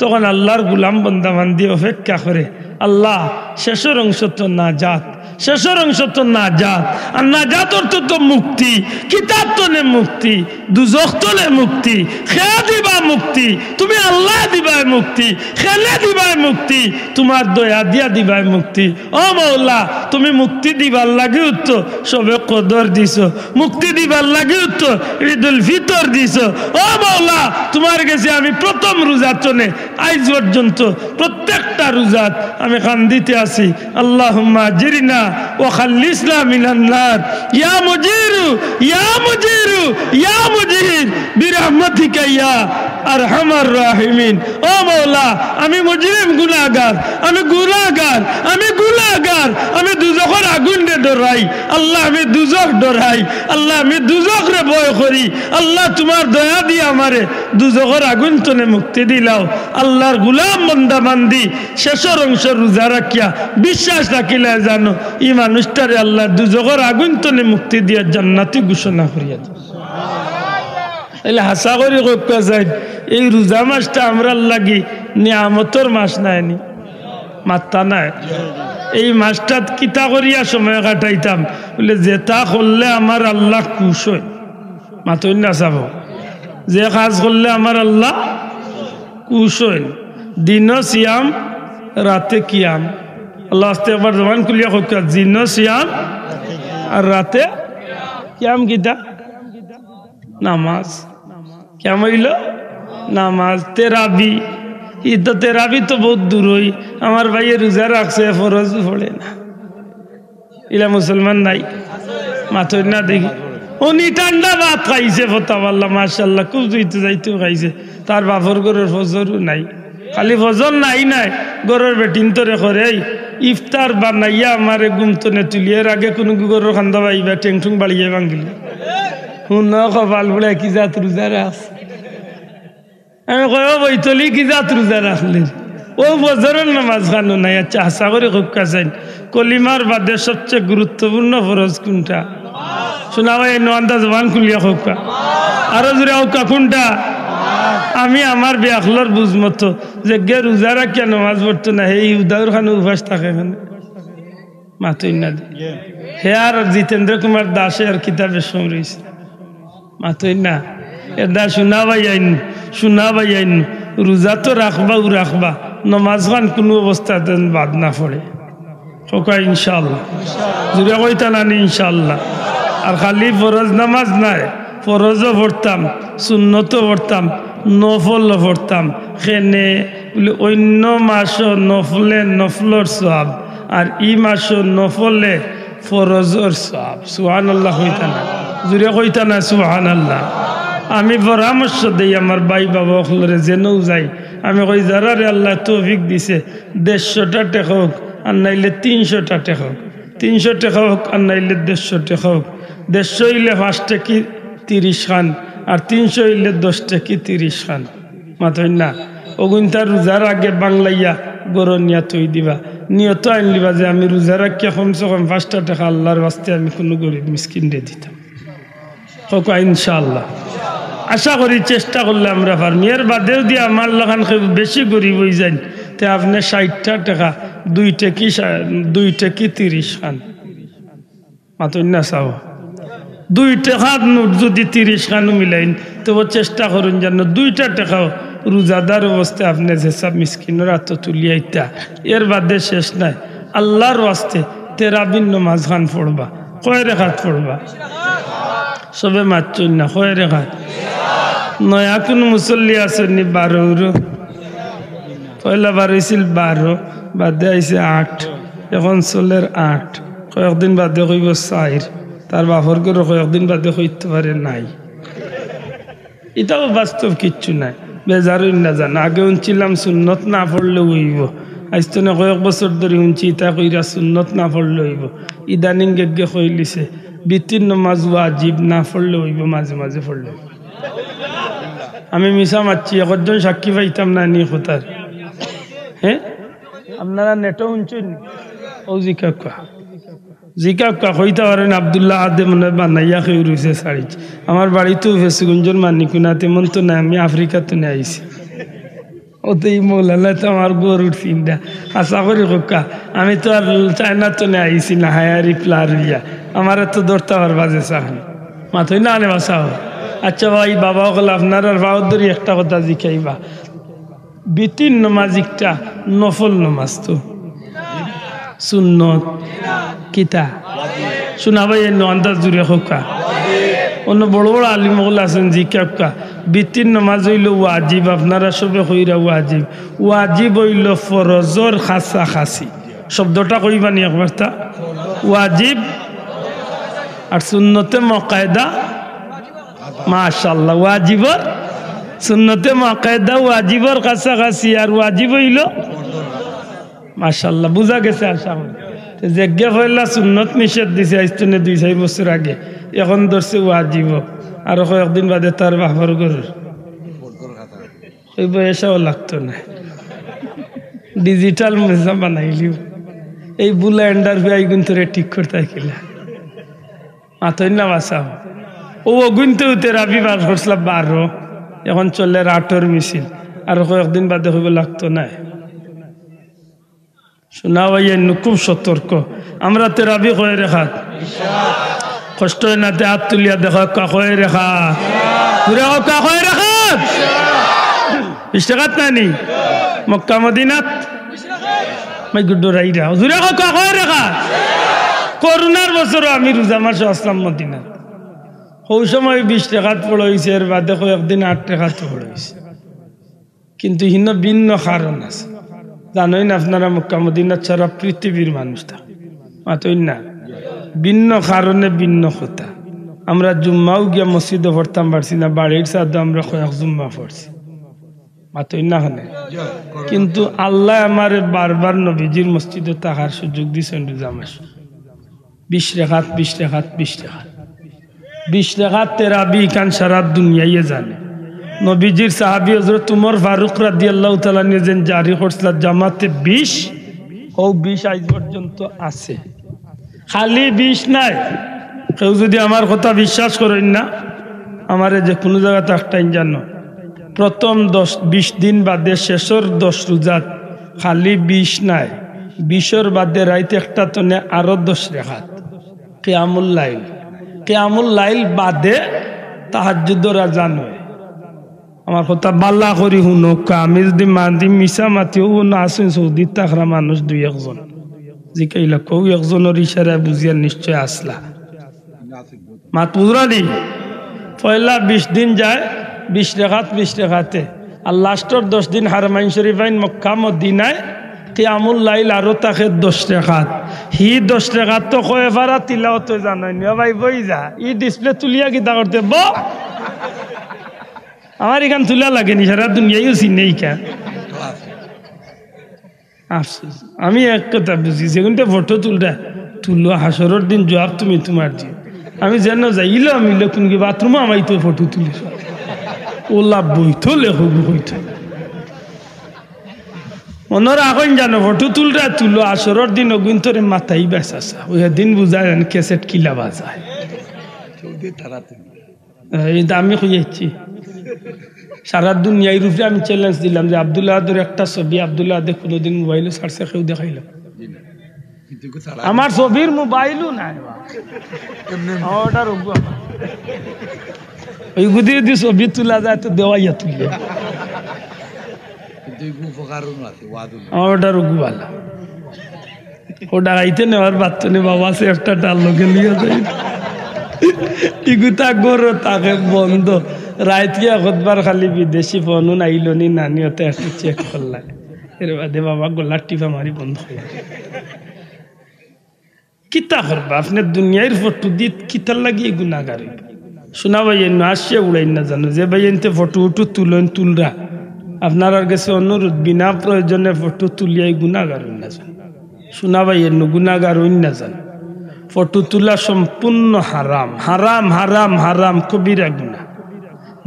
তখন আল্লাহর গুলাম বন্দা বান্দি অপেক্ষা করে আল্লাহ শেষের অংশ তো নাজাত শেষের অংশ তো নাজাত আর নাজাত অর্থ তো মুক্তি কিতাব তনে মুক্তি দুজখ তলে মুক্তি খেয়া দিবা মুক্তি তুমি আল্লাহ দিবাই মুক্তি খেলে দিবাই মুক্তি তোমার দয়া দিয়া দিবাই মুক্তি ও মৌলা তুমি মুক্তি দিবার লাগে তো সবে কদর দিছ মুক্তি দিবার লাগে তো ঈদুল ফিতর দিছ ও মৌলা তোমার কাছে আমি প্রথম রোজা তনে আজ পর্যন্ত প্রত্যেকটা রোজাত আমি কান্দিতে আছি আল্লাহুম্মা জিরিনা ওয়া খাল্লিসনা মিনান নার ইয়া মুজিরু ইয়া মুজিরু ইয়া মুজির বিরহমাতিকা ইয়া আরহামার রাহিমিন ও মওলা আমি মুজরিম গুনাহগার আমি গুনাহগার আমি গুনাহগার আমি দুজখের আগুন রে ডরাই আল্লাহ আমি দুজখ ডরাই আল্লাহ আমি দুজখ রে ভয় করি আল্লাহ তোমার দয়া দিয়ে আমারে দুজখের আগুন তনে মুক্তি দিলাও আল্লাহর গোলাম বান্দা বান্দি শেষের অংশ রোজা রাখিয়া বিশ্বাস রাখিলে জানো এই মানুষটারে আল্লাহ দুজখের আগুন তনে মুক্তি দিয়া জান্নাতি ঘোষণা করিয়া দেয় এলে হাসা করে কইয়া যায় এই রোজা মাসটা আমরা লাগি নিয়ামতর মাস নাইনি মাত্তা নাই এই মাসটা কিতা করিয়া সময় কাটাইতাম বলে যেটা করলে আমার আল্লাহ খুশ হয় মাতই না চাব যে কাজ করলে আমার আল্লাহ খুশ হয় দিন সিয়াম রাতে কিয়াম আল্লাহ আস্তে একবার জবান খুলিয়া কইয়া দিন সিয়াম আর রাতে কিয়াম কিতা নামাজ কেমন হইল নামাজ তেরাবি ঈদ তো তেরাবি তো বহুত দূর হই আমার ভাইয়ে রোজা রাখছে ফরজ পড়ে না ইলা মুসলমান নাই মাথর না দেখি উনি ঠান্ডা ভাত খাইছে ফতাওয়াল্লাহ মাশাআল্লাহ খুব যাইতে যাইতেও খাইছে তার বাপর ঘরের ফজরও নাই খালি ফজর নাই নাই ঘরের বেটিন তোরে করে ইফতার বানাইয়া আমার গুমতনে তুলিয়ার আগে কোনো গরুর খান্দা পাইবা টেংটুং বাড়িয়ে ভাঙিলে শুন কপাল বলে কি জাত রোজা রাখ আমি কয় বৈতলি কি জাত রোজা রাখলেন ও বজরের নামাজ খানো নাই আচ্ছা আশা করে খুব কাছেন কলিমার বাদে সবচেয়ে গুরুত্বপূর্ণ ফরজ কোনটা শোনা ভাই নোয়ান্দা জবান খুলিয়া হোকা আরো জোরে হোকা কোনটা আমি আমার বেআখলর বুঝমতো যে গে রোজা রাখিয়া নামাজ পড়তো না এই উদাউর খানে উপাস থাকে এখানে মাতুই না হে আর জিতেন্দ্র কুমার দাসে আর কিতাবে সমরিস মাতুই না এদা শোনা ভাই আইন রোজা তো রাখবা নমাজ খান কোনো অবস্থাতে বাদ না পড়ে হোকা ইনশাআল্লাহ জুড়ে কইতা নানি ইনশাআল্লাহ আর খালি ফরজ নামাজ নাই ফরজও পড়তাম সুন্নতও পড়তাম নফলও পড়তাম সেনে বলে অন্য মাসও নফলর সওয়াব আর ই মাসও নফলে ফরজর সওয়াব সুবহানাল্লাহ কইতা না জুড়ে কইতা না সুবহানাল্লাহ আমি পরামর্শ দেই আমার ভাই বাবা সকলরে যেনও যাই আমি কই যারা রে আল্লাহ তৌফিক দিছে 150টা টেক হোক আর নাইলে 300টা টেক হোক 300 টাকা হোক আর নাইলে 150 টাকা হোক। 150 হইলে 5 টাকি 30 খান আর 300 হইলে 10 টাকি 30 খান মাথই না। অগুনটা রোজার আগে বাংলাইয়া গরু নিয়া থই দিবা, নিয়ত আনলিবা যে আমি রোজা রাখিয়া কমসে কম 5টা টাকা আল্লাহর বাস্তে আমি কোনো গরিব মিসকিন দিয়ে দিতাম। হোক ইনশাআল্লাহ, আশা করি চেষ্টা করলে আমরা পারমি। এর বাদেও দিয়ে আমার লাগান বেশি গরিব হয়ে যান তে আপনি 60টা টাকা 2 টাকি 30 খান মাথই না চাও। 2 টাকার নোট যদি 30 খানও মিলাইন তবু চেষ্টা করুন যেন 2টা টাকাও রোজাদার অবস্থায় আপনি যেসব মিসকিনের হাত তুলিয়াইতা। এর বাদে শেষ নাই, আল্লাহর ওয়াস্তে তেরাবিন নামাজ খান পড়বা। কয় রেখাত পড়বা? সবে মারছুন না, কয় রেখাত? নয়া কোন মুসল্লি আসেননি 12, পয়লা বার হয়েছিল 12, বাদে আইছে 8, এখন চলের 8, কয়েকদিন বাদে কইব 4, তার বাপর করে কয়েকদিন বাদে কইতে পারে নাই। এটাও বাস্তব কিচ্ছু নাই, বেজারই না জান। আগে উনছিলাম সুন্নত না পড়লে হইব, আজ তো না কয়েক বছর ধরে উনছি ইটা কইরা সুন্নত না পড়লে হইব। ইদানিং গেগে কইলিছে বিতির নামাজ ওয়াজিব না পড়লে হইব, মাঝে মাঝে পড়লে হইব। আমি মিশা মারছি, একজন সাক্ষী পাইতাম না নি কোথার। হ্যাঁ আপনারা নেটও শুনছেন? ও জিকা কইতে পারেন আবদুল্লাহ আদে মনে বানাইয়া খেয়ে রয়েছে শাড়ি। আমার বাড়িতেও ফেসগুঞ্জর মানিকুনা তেমন তো না, আমি আফ্রিকাতে নিয়ে আইছি। ওতে মৌলানা তো আমার গরুর চিন্তা আশা করি কোকা। আমি তো আর চায়না তো নিয়ে আইছি না, হায়ারি প্লারিয়া আমার তো ধরতে পারবা যে চাহান মাথই না আনে বাসা। আচ্ছা ভাই বাবা হল আপনার আর বাউদ্দরি একটা কথা জিখাইবা, বিতির নমাজ একটা নফল নমাজ তো সুন্নত কিতা শোনা ভাই আন্দাজ জুড়ে হোকা। অন্য বড় বড় আলিমগুল আছেন জিকা বিতির নমাজ হইল ওয়াজিব, আপনারা সবে কইরা ওয়াজিব। ওয়াজিব হইল ফরজর খাসা খাসি, শব্দটা কইবানি একবার তা ওয়াজিব। আর সুন্নতে মকায়দা, মাশাআল্লাহ, ওয়াজিবর সুন্নতে মকায়দা ওয়াজিবর কাছাকাছি। আর ওয়াজিব হইল মাশাআল্লাহ, বুঝা গেছে আশা করি। যেজ্ঞা হইলা সুন্নত নিষেধ দিছে আইস্তনে 2-4 বছর আগে, এখন ধরছে ওয়াজিব। আর কয়েকদিন বাদে তার বাপর গরুর ওই বয়সাও লাগতো না, ডিজিটাল মেজা বানাইলিও। এই বুলা এন্ডার ভাই কিন্তু ঠিক করতে কিলা মাথই না বাসাও। ও অগুনতেও তেরাবি বার করছিলাম 12, এখন চলে 8-এর মিছিল। আর কয়েকদিন বাদে হইব লাগতো না। শোনা ভাইয়া খুব সতর্ক। আমরা তেরাবি কয়ে রেখাত কষ্ট হয় না, হাত তুলিয়া দেখা কয়ে রেখা পুরা কয়ে রেখাত 20 টাকাত নানি মক্কা মদিনাত মাই গুড্ডো রাইরা জুড়ে কয়ে রেখা। করোনার বছরও আমি রোজা মাসে আসলাম মদিনাত, ওই সময় 20 টাকাত পড়াইছে, এর বাদে কয়েকদিন 8 টাকাত পড়াইছে। কিন্তু হিন ভিন্ন কারণ আছে, জানোই না আপনারা মক্কা মদিনা ছাড়া পৃথিবীর মানুষটা মাতই না, ভিন্ন কারণে ভিন্ন কথা। আমরা জুম্মাও গিয়া মসজিদে পড়তাম পারছি না, বাড়ির সাথে আমরা কয়েক জুম্মা পড়ছি মাতই না হনে। কিন্তু আল্লাহ আমার বারবার নবীজির মসজিদে থাকার সুযোগ দিয়েছেন রোজা মাস। 20 টাকাত 20 টাকাত 20 টাকাত 20 টাকাত তেরাবি খান সারা দুনিয়ায় জানে। নবীজির সাহাবী হযরত উমর ফারুক রাদিয়াল্লাহু তাআলা নিজেন জারি করছিলেন জামাতে 20, ও 20 আজ পর্যন্ত আছে। খালি 20 নাই, কেউ যদি আমার কথা বিশ্বাস করেন না, আমারে যে কোনো জায়গাতে একটাই জানো, প্রথম 20 দিন বাদে শেষর 10 রোজাত খালি 20 নাই, 20-এর বাদে রাইতে একটা তনে আরো 10 রেখাত কিয়ামুল লাইল। কিয়ামুল লাইল বাদে তাহাজ্জুদের আযান হয়। আমার কথা বাল্লা করি শুনো, আমি যদি মিশা মাতিও না আসেন সৌদি তাকরা মানুষ 2-1 জিকাইলা কৌ একজনের ইশারায় বুঝিয়া নিশ্চয় আসলা মাত বুঝরা দি। পয়লা 20 দিন যায় 20 রেখাত 20 রেখাতে, আর লাস্টর 10 দিন হারমাইন শরীফাইন মক্কা মদিনায় কিয়ামুল লাইল আরো তাকে 10 রেখাত। হি 10 রেখাত তো কয়ে পারা তিলাওয়াত জানাই না ভাই, বই যা ই ডিসপ্লে তুলিয়া কিতা করতে ব আমার এখান তুলা লাগেনি, সারা দুনিয়াও চিনেই কা। আফসোস আমি এক কথা বুঝি, সেগুনটা ফটো তুলটা তুলো হাসরের দিন জবাব তুমি তোমার দিও আমি যেন যাইলে আমি কোন কি বাথরুমে আমাই তো ফটো তুলিস ওলা বইতো লেখক হইতো ওনারা এখন জানো ফটো তুলরা তুলো আসরের দিন অগুন্তরে মাথাই বেসাসা ওই দিন বুঝায় ক্যাসেট কিলা বাজায় এই আমি খুঁজেছি সারা দুনিয়ার রূপে আমি চ্যালেঞ্জ দিলাম যে আব্দুল্লাহ একটা ছবি আব্দুল্লাহ কোনোদিন মোবাইলে ছাড়ছে কেউ দেখাইলাম আমার ছবির মোবাইলও নাই ওই গুদি যদি ছবি তোলা যায় তো দেওয়াইয়া তুলে আমার ওটা রুগুবালা ওটা আইতে নেওয়ার বাচ্চা বাবা সে একটা ডাল লোকে নিয়ে যায় ইগুতা গরো তাকে বন্ধ রাত গিয়া কতবার খালি বিদেশি ফোনও নাইল নি নানিয়তে একটু চেক করলাম এর বাদে বাবা গোলার টিপা মারি বন্ধ হয়ে কিতা করবা আপনার দুনিয়ার ফটো দিয়ে কিতার লাগিয়ে গুণাগার শোনা ভাই আসছে উড়াই না জানো যে ভাই এনতে ফটো উঠু তুলেন তুলরা আপনার কাছে অনুরোধ বিনা প্রয়োজনে ফটো তুলিয়াই গুণাগার না জান শোনা ভাই গুণাগার না জান ফটো তোলা সম্পূর্ণ হারাম হারাম হারাম হারাম কবিরা গুনাহ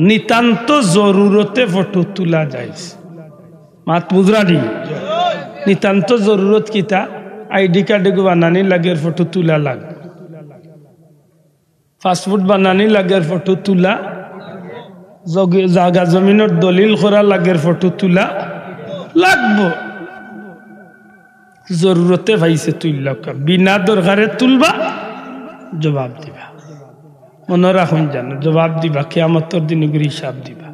নিতান্ত জরুরতে ফটো তোলা যায় মাত বুঝরানি নিতান্ত জরুরত কিতা আইডি কার্ড বানানি লাগে ফটো তোলা লাগ পাসপোর্ট বানানি লাগে ফটো তোলা জাগা জমিনের দলিল করা লাগে ফটো তোলা লাগবো জরুরতে ভাইছে তুললা বিনা দরকারে তুলবা জবাব দিবা মনে রাখুন জানো জবাব দিবা কিয়ামতের দিন হিসাব দিবা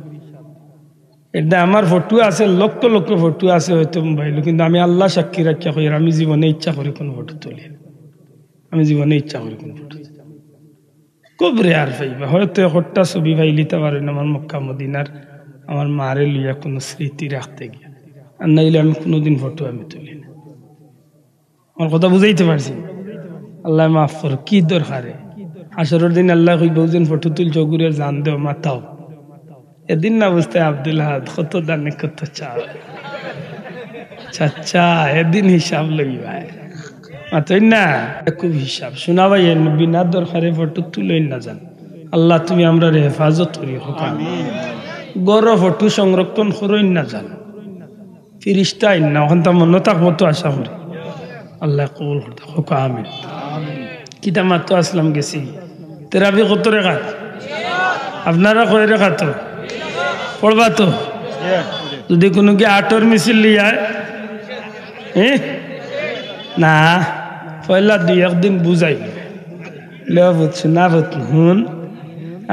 এটা আমার ফটো আছে লক্ষ লক্ষ ফটো আছে হয়তো মোবাইলে কিন্তু আমি আল্লাহ সাক্ষী রাখিয়া কই আমি জীবনে ইচ্ছা করে কোন ফটো তুলি আমি জীবনে ইচ্ছা করে কোন ফটো খুব রেয়ার পাইবা হয়তো একটা ছবি পাইলিতে পারেন আমার মক্কা মদিনার আমার মারে লইয়া কোনো স্মৃতি রাখতে গিয়া আর নাইলে আমি কোনোদিন ফটো আমি তুলি না আমার কথা বুঝাইতে পারছি আল্লাহ মাফ কর কি দরকারে হাসরের দিন আল্লাহ কইব যেন ফটো তুলছো ঘুরে জান দেও মাথাও এদিন না বুঝতে আব্দুল্লাহ কত দানে কত চাও চাচা এদিন হিসাব লইবা মাতই না খুব হিসাব শোনা ভাই বিনা দরকারে ফটো তুলই না জান আল্লাহ তুমি আমরা হেফাজত করি হোকা গড় ফটো সংরক্ষণ করই না জান ফিরিস্তা না ওখান তো মনে থাকবো তো আশা করি আল্লাহ কবুল করতে হোকা আমিন কিতা মাত্র আসলাম গেছি তেরাবি কত রেখাত আপনারা কয় রেখা তো পড়বা তো যদি কোনো কি আটর মিছিল লিয়ায় না পয়লা দুই একদিন বুঝাই লেও বুঝছো না বুঝ হুন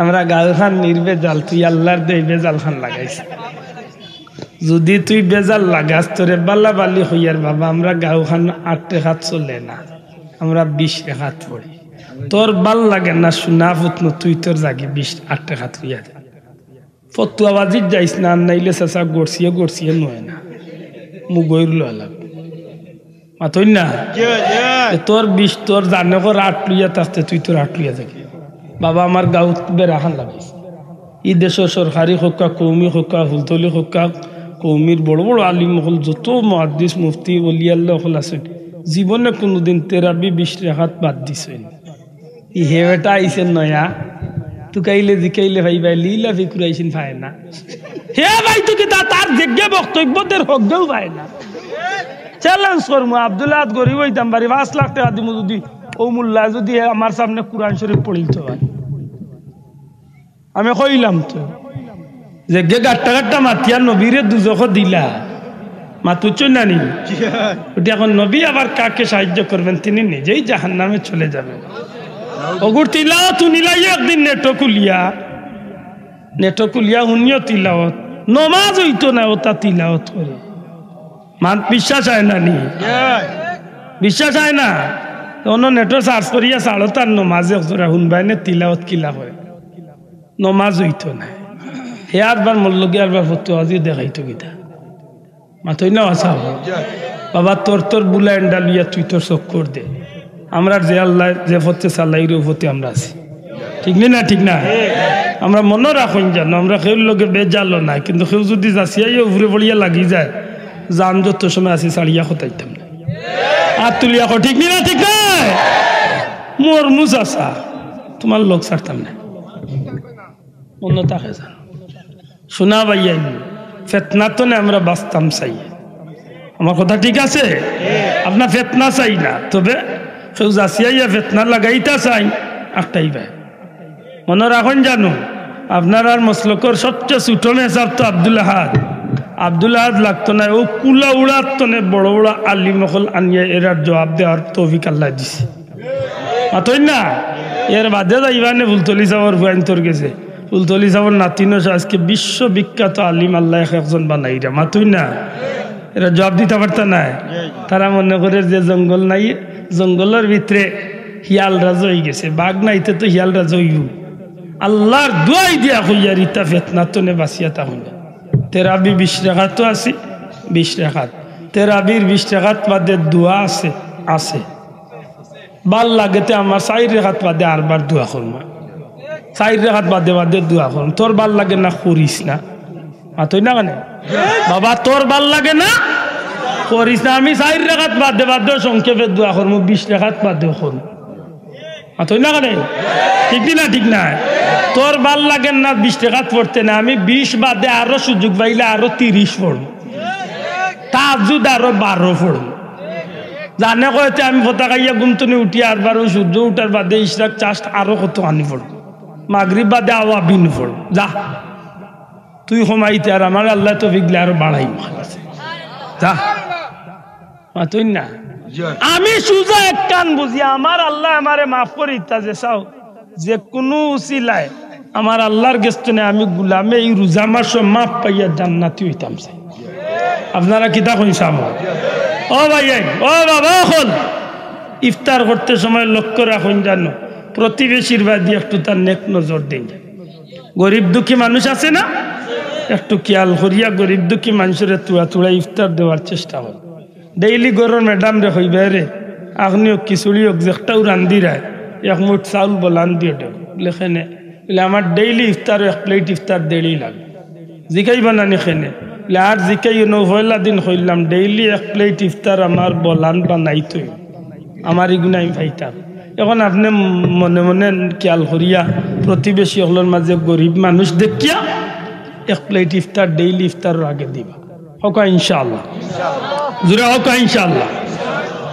আমরা গাল খান নির্বেজাল তুই আল্লাহর দে বেজাল খান লাগাইছি যদি তুই বেজাল লাগাস তোরে বাল্লা বালি হইয়ার বাবা আমরা গাও খান 8 রেখাত চলে না আমরা 20 রেখাত পড়ি তোর ভাল লাগে না শোনা ফুটনো তুই তোর জাগি 8 রেখাত হইয়া যা ফতুয়াবাজির যাইস না নাইলে চাচা গড়ছিয়ে নয় না মুগৈর লাগ মাতই না তোর 20 তোর জানে কর 8 লইয়া থাকতে তুই তোর 8 লইয়া যাবি বাবা আমার গাঁও বেড়া খান লাগাইছে ই দেশের সরকারি হকা কৌমি হকা হুলতলি হকা কৌমির বড় বড় আলিম হল যত মুহাদ্দিস মুফতি ওলি আল্লাহ হল আছেন জীবনে কোনোদিন তেরাবি 20 রেখাত বাদ দিছেন ই হেটা আইছে নয়া তুকাইলে জিকাইলে ভাই ভাই লীলা ফিকুরাইছেন ভাই না হে ভাই তো কি তার জিজ্ঞা বক্তব্যদের হকও ভাই না চ্যালেঞ্জ করমু আব্দুল্লাহ গরিব হইতাম বাড়ি 5 লাখ টাকা দিমু যদি ও মোল্লা যদি আমার সামনে কুরআন শরীফ পড়িত ভাই আমি কইলাম তো যে গাট্টা মাতিয়া নবীরে দুজখ দিলা মাতুচ্ছ না নি ওটি এখন নবী আবার কাকে সাহায্য করবেন তিনি নিজেই জাহান্নামে চলে যাবেন ওগুর তিলাওয়াত নিলাই একদিন নেটো কুলিয়া শুনিও তিলাওয়াত নমাজ হইতো না ওটা তিলাওয়াত করে মান বিশ্বাস হয় না নি বিশ্বাস হয় না অন্য নেটো সার্চ করিয়া চাড়ো তার নমাজে শুনবাই নে তিলাওয়াত কিলা হয় নমাজ হইতো না হে আরবার মল্লগি আরবার ফটো আজি দেখাইতো গীতা মাথই না আসা বাবা তোর বুলা এন্ডা লইয়া তুই তোর চক্কর দে আমরা যে আল্লাহ যে ফতে চালাই ফতে আমরা আছি ঠিক না ঠিক না আমরা মনে রাখুন জানো আমরা কেউ লোকে বেজালো না কিন্তু কেউ যদি যাচিয়াই উপরে পড়িয়া লাগি যায় যান যত সময় আছি ছাড়িয়া খতাইতাম না হাত তুলিয়া কো ঠিক না ঠিক নয় মোর মুসাসা তোমার লোক ছাড়তাম না অন্য তাকে জানো শোনা ভাইয়া ফেতনা তো না আমরা বাঁচতাম চাই আমার কথা ঠিক আছে আপনার ফেতনা চাই না তবে কেউ যাচিয়াইয়া ফেতনা লাগাইতা চাই একটাই ভাই মনে রাখুন জানো আপনার আর মসলকর সবচেয়ে ছোট মেসাব তো আব্দুল আহাদ লাগতো না ও কুলা উড়াত তো বড় বড় আলিম মহল আনিয়ে এরার জবাব দেওয়ার তৌফিক আল্লাহ দিছে মাতই না এর বাদে যাইবানে ফুলতলি সাহর ভয়ন্তর গেছে ফুলতলি সাহর নাতিনো আজকে বিশ্ববিখ্যাত আলিম আল্লাহ একজন বানাইরা মাতই না এরা জবাব দিতে পারত না তারা মনে করে যে জঙ্গল নাই জঙ্গলের ভিতরে হিয়াল রাজ হয়ে গেছে বাঘ নাইতে তো হিয়াল রাজ হইব আল্লাহর দোয়াই দিয়া হইয়া রিতা ফেতনা তো নে বাঁচিয়া তাহলে তেরাবি 20 রাকাত তো আছে 20 রাকাত তেরাবির 20 রাকাত বাদে দোয়া আছে আছে ভাল লাগেতে আমার 4 রাকাত বাদে আরবার দোয়া করব 4 রাকাত বাদে বাদে দোয়া করব তোর ভাল লাগে না করিস না মাতই না কেন বাবা তোর ভাল লাগে না করিস না আমি 4 রাকাত বাদে বাদে সংক্ষেপে দোয়া করব 20 রাকাত বাদে করব মাতই না কেন ঠিক না তোর ভাল লাগে না 20 রাকাত পড়তে না আমি 20 বাদে আরো সুযোগ পাইলে আরো 30 পড়ব তাহাজ্জুদ আরো 12 পড়ব জানে কইতে আমি ফতা খাইয়া ঘুমতনি উঠি আরবার সূর্য উঠার বাদে ইশরাক চাষ্ট আরো কত আনি পড়ব মাগরিব বাদে আওয়াবিন পড়ব যা তুই ঘুমাইতে আর আমার আল্লাহ তো বিগলে আরো বাড়াই যা মাতই না আমি সুজা এক কান বুঝি আমার আল্লাহ আমারে মাফ করে ইত্তা যে চাও যে কোনো উসিলায় আমার আল্লাহর গেস্তনে আমি গুলামে এই রোজা মাস মাফ পাইয়া জান্নাতি হইতাম চাই আপনারা কিতা কইসাম ও ভাই ও বাবা হল ইফতার করতে সময় লক্ষ্য রাখুন জানো প্রতিবেশীর বাদী একটু তার নেক নজর দিন গরিব দুঃখী মানুষ আছে না একটু খেয়াল করিয়া গরিব দুঃখী মানুষের তুড়া ইফতার দেওয়ার চেষ্টা হয় ডেইলি গরর ম্যাডাম রে হইবে রে আপনিও খিচুড়ি হোক যেটাও রান্ধি রায় এক মুঠ চাউল বলান দিয়ে দেব লেখেনে বলে আমার ডেইলি ইফতার 1 প্লেট ইফতার দেড়ই লাগে জিকাই বানানি খেনে বলে আর জিকাই পয়লা দিন হইলাম ডেইলি 1 প্লেট ইফতার আমার বলান বানাইতই আমার এগুলো আমি পাইতাম এখন আপনি মনে মনে খেয়াল করিয়া প্রতিবেশী হলোর মাঝে গরিব মানুষ দেখিয়া 1 প্লেট ইফতার ডেইলি ইফতারের আগে দিবা হোক ইনশাআল্লাহ জুড়ে হোক ইনশাআল্লাহ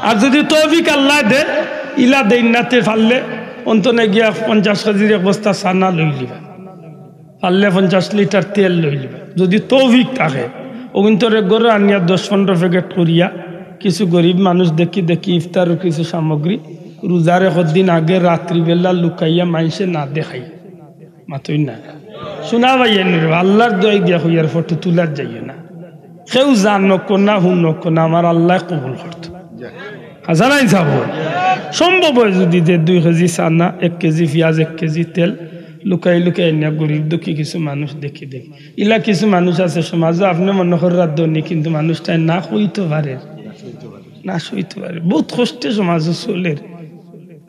আর যদি তৌফিক আল্লাহ দে ইলা দেইনাতে ফাললে অন্তনে গিয়া 50 কেজির এক বস্তা সানা লই লিবা ফাললে 50 লিটার তেল লই লিবা যদি তৌফিক থাকে ওগুন্তরে গড়ে আনিয়া 10-15 প্যাকেট করিয়া কিছু গরিব মানুষ দেখি ইফতারের কিছু সামগ্রী রোজার 1 দিন আগে রাত্রিবেলা লুকাইয়া মানুষে না দেখাই মাতই না শোনা ভাইয়া আল্লাহর দোয়াই দিয়া হইয়ার ফটো তুলার যাইও না কেউ জানো কোনা হুনো কোনা আমার আল্লাহ কবুল করতো হাজারাই যাব সম্ভব হয় যদি যে 2 কেজি সানা 1 কেজি পেঁয়াজ 1 কেজি তেল লুকাই না গরিব দুঃখী কিছু মানুষ দেখি ইলা কিছু মানুষ আছে সমাজে আপনি মনে করেন রাধনি কিন্তু মানুষটাই না হইতে পারে না সইতে পারে বহুত কষ্টে সমাজে চলে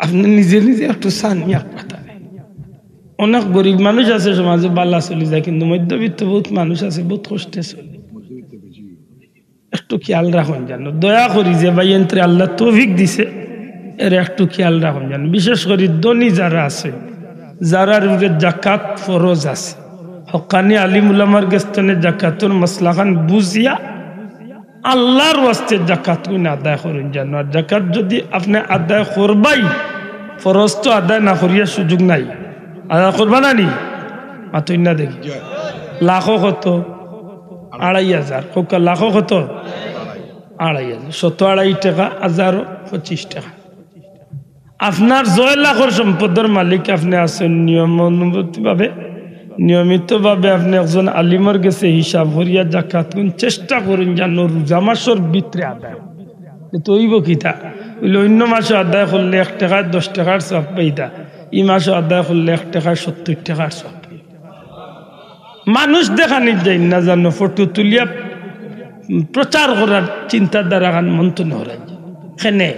আপনি নিজে একটু সানিয়া পাতা অনেক গরিব মানুষ আছে সমাজে বালা চলে যায় কিন্তু মধ্যবিত্ত বহুত মানুষ আছে বহুত কষ্টে চলে একটু খেয়াল রাখুন জানো দয়া করি যে ভাই এন্ত্রে আল্লাহ তৌফিক দিছে এর একটু খেয়াল রাখুন জানো বিশেষ করে ধনী যারা আছে যারার উপরে জাকাত ফরজ আছে হকানি আলিম উলামার গেস্তনে জাকাতুর মাসলাখান বুঝিয়া আল্লাহর ওয়াস্তে জাকাত কোন আদায় করুন জানো আর জাকাত যদি আপনি আদায় করবাই ফরজ তো আদায় না করিয়া সুযোগ নাই আদায় করবা না নি মাতই না দেখি লাখো কত 2500 হোক লাখো কত 2500 102 টাকা 1025 টাকা আপনার 6 লাখের সম্পদের মালিক আপনি আছেন নিয়মিতভাবে আপনি একজন আলিমের কাছে হিসাব করিয়া জাকাত কোন চেষ্টা করুন জানো রোজা মাসের ভিতরে আদায় তো হইব কিতা বলে অন্য মাসে আদায় করলে 1 টাকায় 10 টাকার সব পাইতা এই মাসে আদায় করলে 1 টাকায় 70 টাকার সব মানুষ দেখানি যাই না জানো ফটো তুলিয়া প্রচার করার চিন্তাধারা মন্থন হরাই খেনে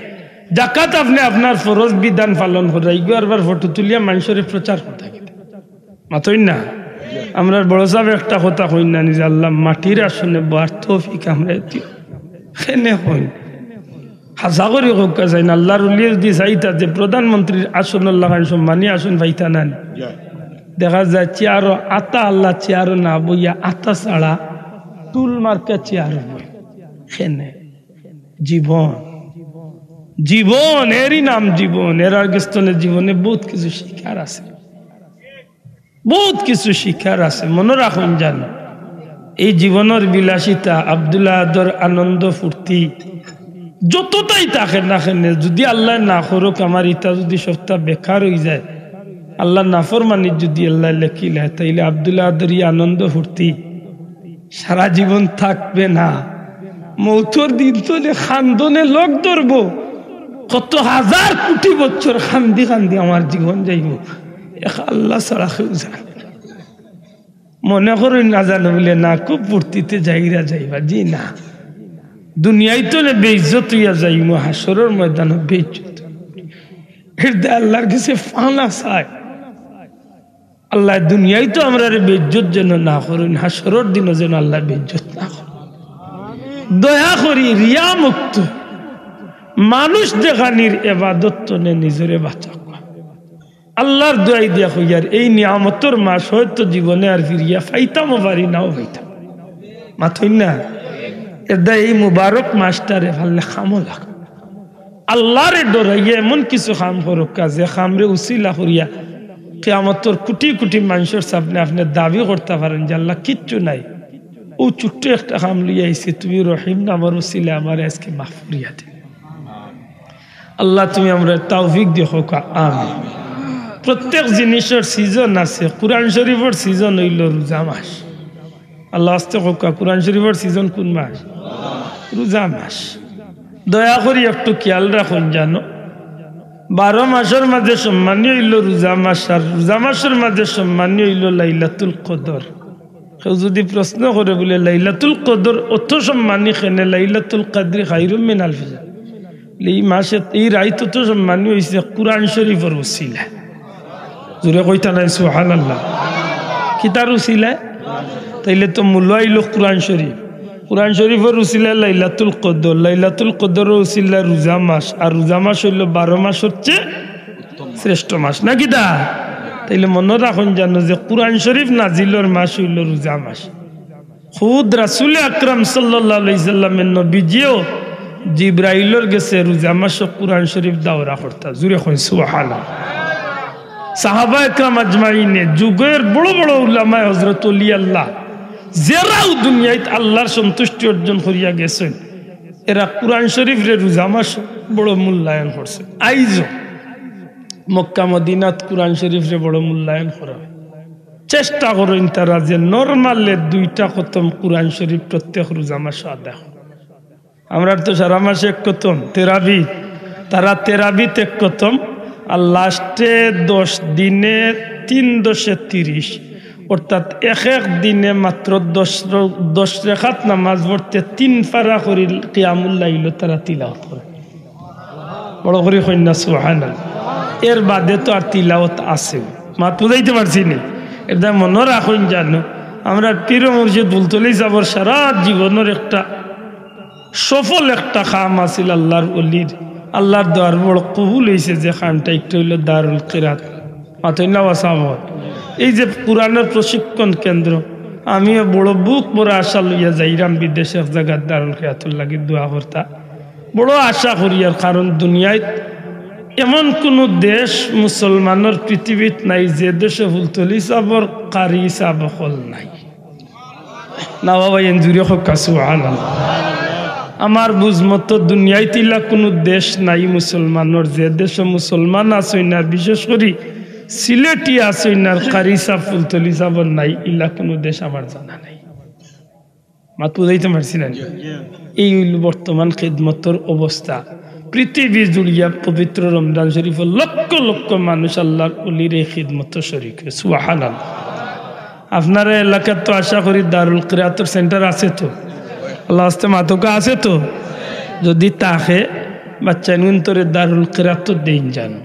জাকাত আপনি আপনার ফরজ বিধান পালন করাই আরবার ফটো তুলিয়া মানুষের প্রচার করতে মাতই না আমরা বড় সাহেব একটা কথা কই না নিজে আল্লাহ মাটির আসনে বার তৌফিক আমরা খেনে হই হাসা করি হোকা চাই না আল্লাহর উলিয়ে দি চাইতা যে প্রধানমন্ত্রীর আসন আল্লাহ সম্মানী আসন পাইতা না দেখা যায় চেয়ারও আতা আল্লাহ চেয়ারও না বইয়া আতা ছাড়া টুল মার্কা চেয়ারও বই খেনে জীবন জীবন এরই নাম জীবন এর আগেস্তনের জীবনে বহুত কিছু শিক্ষার আছে বহুত কিছু শিক্ষার আছে মনে রাখুন জানো এই জীবনের বিলাসিতা আব্দুল্লাহ আদর আনন্দ ফুর্তি যতটাই থাকে না কেনে যদি আল্লাহ না করুক আমার ইটা যদি সপ্তাহ বেকার হয়ে যায় আল্লাহ নাফরমানি যদি আল্লাহ লেখিলে তাইলে আব্দুল্লাহ আদর আনন্দ ফুর্তি সারা জীবন থাকবে না মৌতর দিন তো খান্দনে লোক ধরবো কত হাজার কোটি বছর খান্দি খান্দি আমার জীবন যাইব আল্লাহ ছাড়া কেউ জানে মনে করুন না জানো বলে না খুব ফুর্তিতে যাইরা যাইবা জি না দুনিয়ায় তো বেইজ্জত হইয়া যাইব হাসরের ময়দানে বেইজ্জত হৃদয় আল্লাহর কাছে ফানা চায় আল্লাহ দুনিয়ায় তো আমরা বেইজ্জত যেন না করুন হাসরের দিনও যেন আল্লাহ বেইজ্জত না করুন দয়া করি রিয়া মুক্ত মানুষ দেখানির এবাদত তো নিজরে বাঁচা আল্লাহর দোয়াই দিয়া হইয়ার এই নিয়ামতর মাস হয়তো জীবনে আর ফিরিয়া ফাইতামও পারি নাও ফাইতাম মাথই না এদা এই মুবারক মাসটারে ভাললে খামো লাগ আল্লাহরে ডরাইয়া এমন কিছু খাম করুক কাজে খামরে উসিলা করিয়া কিয়ামতর কোটি কোটি মানুষের সামনে আপনি দাবি করতে পারেন যে আল্লাহ কিচ্ছু নাই ও ছোট্ট একটা খাম লিয়ে আইসি তুমি রহিম নামের উসিলা আমার আজকে মাফ করিয়া দে আল্লাহ তুমি আমরা তৌফিক দেখো আমিন প্রত্যেক জিনিসের সিজন আছে কুরআন শরীফের সিজন হইল রোজা মাস আল্লাহ আস্তে হোকা কুরআন শরীফের সিজন কোন মাস রোজা মাস দয়া করে একটু খেয়াল রাখুন জানো 12 মাসের মাঝে সম্মানী হইল রোজা মাস আর রোজা মাসের মাঝে সম্মানী হইল লাইলাতুল কদর কেউ যদি প্রশ্ন করে বলে লাইলাতুল কদর অত সম্মানী খেনে লাইলাতুল কদর খায়রুম মিন আলফি শাহর এই মাসে এই রাত তো সম্মানী হয়েছে কুরআন শরীফের উসিলা জোরে কইতা নাই সুবহানাল্লাহ কি তার উসিলা তাইলে তো মূল্য আইল কুরআন শরীফ কুরআন শরীফের উসিলা লাইলাতুল কদর উসিলা রোজা মাস আর রোজা মাস হইল 12 মাস হচ্ছে শ্রেষ্ঠ মাস নাকি দা তাইলে মনে রাখুন জানো যে কুরআন শরীফ নাজিলের মাস হইল রোজা মাস খুদ রাসূল আকরাম সাল্লাল্লাহু আলাইহি সাল্লামের নবীজিও জিবরাইলের গেছে রোজা মাস কুরআন শরীফ দাওরা করতা জোরে কই সুবহানাল্লাহ সাহাবা একরাম আজমাইনে যুগের বড় বড় উলামায়ে হযরত ওলি আল্লাহ যারাও দুনিয়ায় আল্লাহর সন্তুষ্টি অর্জন করিয়া গেছেন এরা কুরআন শরীফের রোজা মাস বড় মূল্যায়ন করছে আইজো মক্কা মদিনাত কুরআন শরীফের বড় মূল্যায়ন করা চেষ্টা করেন তারা যে নরমালে 2টা খতম কুরআন শরীফ প্রত্যেক রোজা মাসে আদায় আমরা তো সারা মাসে এক খতম তেরাবি তারা তেরাবিতে এক খতম আর লাস্টে 10 দিনে 3-10-30 অর্থাৎ এক দিনে মাত্র 10 রাকাত নামাজ পড়তে 3 পারা করি কিয়ামুল লাইল তারা তিলাওয়াত করে বড় করে কইনা সুবহানাল্লাহ এর বাদে তো আর তিলাওয়াত আছে মাত বুঝাইতে পারছি না এটা মনে রাখুন জানো আমরা পীর মুর্শিদ বুলতলি যাবর সারা জীবনের একটা সফল একটা খাম আছিল আল্লাহর ওলির আল্লাহর দোয়ার বড় কবুল হয়েছে যে খামটা একটু হইল দারুল কিরাত মাতইনা ওয়াসামত এই যে কোরআনের প্রশিক্ষণ কেন্দ্র আমিও বড় বুক বড় আশা লইয়া যাইরাম বিদেশে এক জায়গার দারুল কিরাতুল লাগি দোয়া করতা বড় আশা করি আর কারণ দুনিয়ায় এমন কোন দেশ মুসলমানের পৃথিবীত নাই যে দেশে বুলতলি সাবর কারি সাব হল নাই না বাবা এনজুরি হোক সুবহানাল্লাহ আমার বুঝমত দুনিয়ায় তিলা কোনো দেশ নাই মুসলমানের যে দেশে মুসলমান আছে না বিশেষ করে সিলেটি আছে না কারি সাব ফুলতলি সাবর নাই ইলা কোনো দেশ আমার জানা নাই মাত বুঝাইতে পারছি না এই বর্তমান খিদমতের অবস্থা পৃথিবী জুড়িয়া পবিত্র রমজান শরীফের লক্ষ লক্ষ মানুষ আল্লাহর ওলির এই খিদমত শরীক সুবহানাল্লাহ আপনার এলাকার তো আশা করি দারুল কিরাতের সেন্টার আছে তো আল্লাহ আস্তে মাতকা আছে তো যদি তাকে বাচ্চা নিন্তরে দারুল কিরাত দিন জানো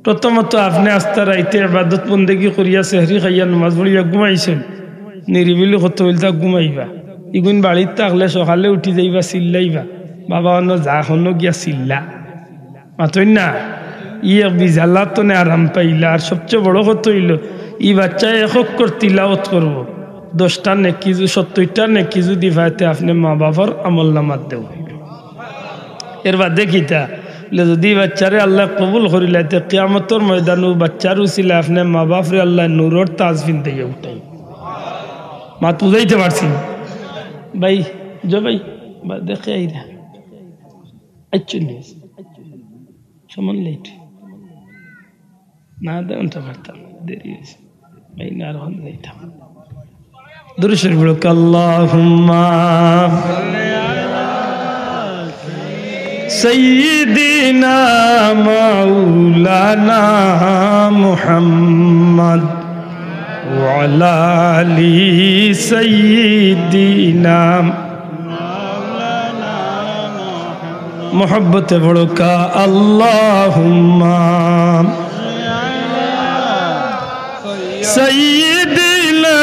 প্রথমত আপনি আস্তা রাইতে ইবাদত বন্দেগি করিয়া সেহরি খাইয়া নামাজ পড়িয়া ঘুমাইছেন নিরিবিলি কত হইল তা ঘুমাইবা ইগুন বাড়িতে থাকলে সকালে উঠি যাইবা চিল্লাইবা বাবা অন্য যা হনো গিয়া চিল্লা মাতই না ই এক বিজাল্লা তো নে আরাম পাইলা। আর সবচেয়ে বড় কথা হইল ই বাচ্চা এক অক্ষর তিলাওয়াত করব 10টা নেকি 70টা নেকি যদি পাইতে আপনি মা বাবার আমল নামাত দেব। এর বাদে কিতা যদি বাচ্চারে আল্লাহ কবুল করিলাইতে কিয়ামতের ময়দান বাচ্চার উচিলে আপনি মা বাপরে আল্লাহ নূরের তাজ ফিনতে উঠাই। মা তুজাইতে পারছি ভাই ভাই দেখে আইরা সমান লেট না দেওয়ানটা পারতাম দেরি হয়েছে ভাই না আর যাইতাম। দুরূদ পড়ুক আল্লাহুম্মা সাইয়্যিদিনা মাওলানা মুহাম্মদ ওয়া আলা আলি সাইয়্যিদিনা मोहब्बत बड़ो का अल्लाहुम्मा सय्यिदना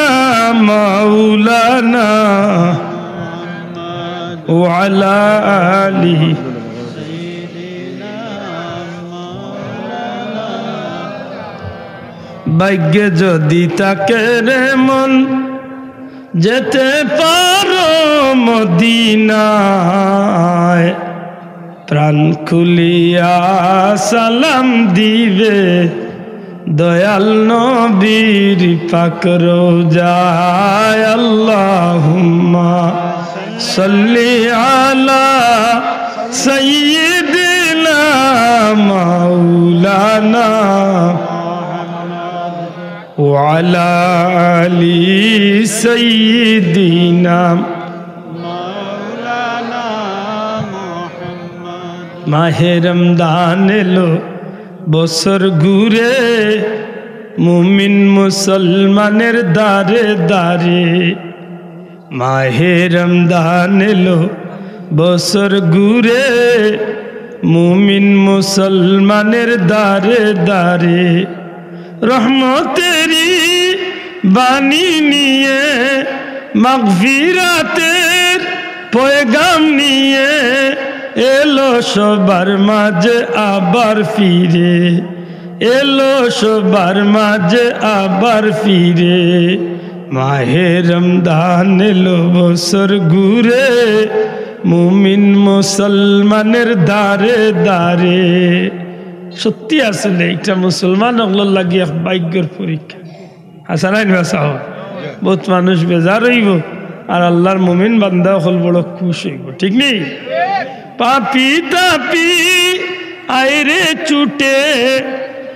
मौलाना व अला आलिहि भाग्य যদি থাকে রে মন যেতে পারো মদিনায় প্রাণ খুলিয়া সালাম দিবে দয়াল নবীর পাক রোজায়। আল্লাহুম্মা সাল্লি আলা সাইয়্যিদিনা মাওলানা ওয়া আলা আলি সাইয়্যিদিনা মাহে রমদান এলো বছর ঘুরে মুমিন মুসলমানের দারে দারে। মাহে রমদান এলো বছর ঘুরে মুমিন মুসলমানের দারে দারে। রহমতেরি বাণী নিয়ে মাগফিরাতের পয়গাম নিয়ে এলো সবার মাঝে আবার ফিরে এলো সবার মাঝে আবার ফিরে। মাহে রমদান এলো বছর ঘুরে মুমিন মুসলমানের দারে দারে। সত্যি আসলে এটা মুসলমান হগলোর লাগি এক ভাগ্যের পরীক্ষা। হাসানাইন ভাষা হোক বহুত মানুষ বেজার হইব আর আল্লাহর মুমিন বান্দা হল বড় খুশ হইব। ঠিক নেই? পাপি তাপি আইরে চুটে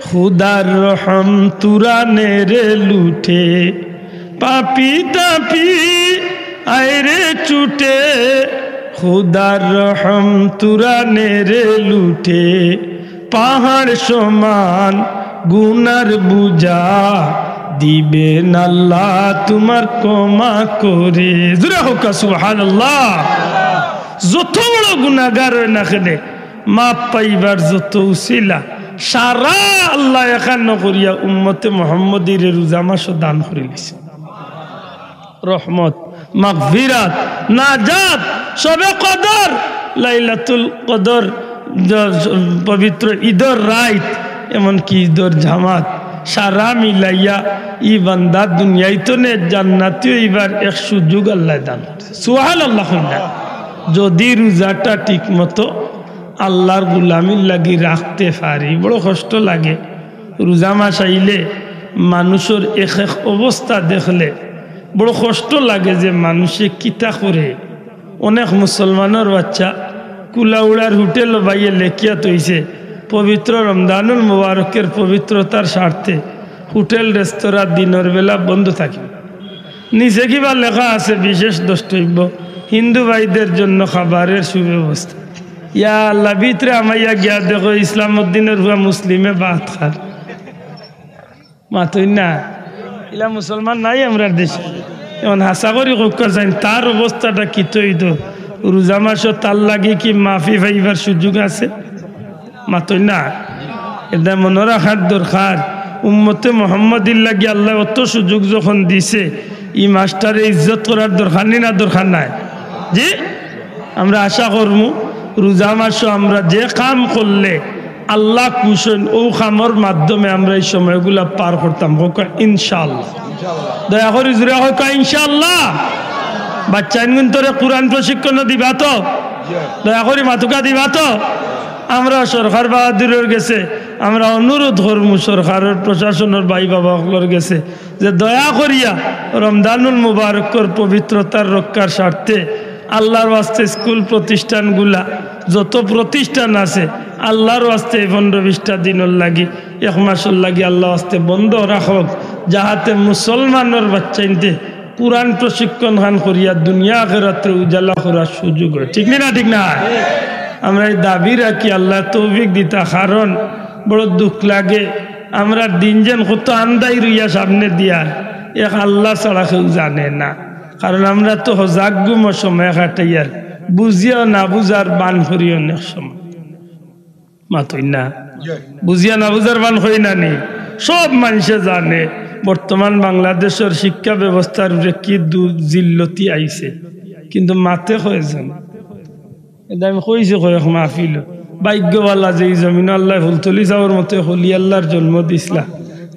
খুদার রহম তুরানে রে লুটে। পাপি তাপি আইরে চুটে খুদার রহম তুরানে রে লুটে। পাহাড় সমান গুনার বুঝা দিবেন আল্লাহ তোমার ক্ষমা করে। জোরে হোক সুবহানাল্লাহ। যত বড় গুনাহগার হয় না কেন মাপ পাইবার যত উসিলা সারা আল্লাহ এখান করিয়া উম্মতে মুহাম্মদীর রোজা মাস দান করে দিয়েছে। রহমত মাগফিরাত নাজাত সবে কদর লাইলাতুল কদর পবিত্র ঈদের রাত এমনকি ঈদের জামাত সারা মিলাইয়া ই বান্দা দুনিয়ায় তো নে জান্নাতীয় এবার এক সুযোগ আল্লাহ দান করছে। সুবহানাল্লাহ। যদি রোজাটা ঠিক মতো আল্লাহর গুলামির লাগি রাখতে পারি বড় কষ্ট লাগে। রোজা মাস আইলে মানুষের এক এক অবস্থা দেখলে বড় কষ্ট লাগে যে মানুষে কিতা করে। অনেক মুসলমানের বাচ্চা কুলাউড়ার হোটেল বাইয়ে লেখিয়া তৈছে পবিত্র রমজানুল মুবারকের পবিত্রতার স্বার্থে হোটেল রেস্তোরাঁ দিনের বেলা বন্ধ থাকে। নিচে কিবা লেখা আছে বিশেষ দ্রষ্টব্য হিন্দু ভাইদের জন্য খাবারের সুব্যবস্থা। ইয়া আল্লাহ ভিতরে আমাইয়া গিয়া দেখো ইসলাম উদ্দিনের হুয়া মুসলিমে ভাত খার মাতই না ইলা মুসলমান নাই আমরা দেশে। এমন হাসা করি কক্কর যাই তার অবস্থাটা কি তৈত রোজা মাস তার লাগে কি মাফি ভাইবার সুযোগ আছে মাতই না। এটা মনে রাখার দরকার উম্মতে মুহাম্মদীর লাগি আল্লাহ অত সুযোগ যখন দিছে ই মাস্টারে ইজ্জত করার দরকার নেই না দরকার নাই। জি আমরা আশা করবো রোজা মাসে আমরা যে কাম করলে আল্লাহ কুশন ও কামর মাধ্যমে আমরা এই সময়গুলা পার করতাম হোক ইনশাআল্লাহ। দয়া করে জুড়ে হোক ইনশাআল্লাহ। বাচ্চা তোরে কোরআন প্রশিক্ষণ দিবা তো? দয়া করে মাতুকা দিবা তো? আমরা সরকার বাহাদুরের গেছে আমরা অনুরোধ করবো সরকারের প্রশাসনের ভাই বাবাগুলোর গেছে যে দয়া করিয়া রমজানুল মুবারকর পবিত্রতার রক্ষার স্বার্থে আল্লাহর ওয়াস্তে স্কুল প্রতিষ্ঠানগুলা যত প্রতিষ্ঠান আছে আল্লাহর ওয়াস্তে 15-20টা দিনের লাগি 1 মাসের লাগি আল্লাহ ওয়াস্তে বন্ধ রাখক, যাহাতে মুসলমানের বাচ্চাইনতে কোরআন প্রশিক্ষণ খান করিয়া দুনিয়া আখিরাতে উজালা করার সুযোগ হয়। ঠিক না? ঠিক না? আমরা এই দাবি রাখি আল্লাহ তৌফিক দিতা। কারণ বড় দুঃখ লাগে আমরা দিন যেন কত আন্দাই রইয়া সামনে দিয়া এক আল্লাহ ছাড়া কেউ জানে না। কারণ আমরা তো হজাগুম সময় কাটাইয়ার বুঝিয়া না বুঝার বান করি অনেক সময় মাতই না, বুঝিয়া না বুঝার বান করি না নি। সব মানুষে জানে বর্তমান বাংলাদেশের শিক্ষা ব্যবস্থার কি জিল্লতি আইছে, কিন্তু মাতে হয়ে জানে। আমি কইছি কয়েক মাহফিল ভাগ্যওয়ালা যে এই জমিন আল্লাহ ফুলতলি যাওয়ার মতো হলি আল্লাহর জন্ম দিছিলা।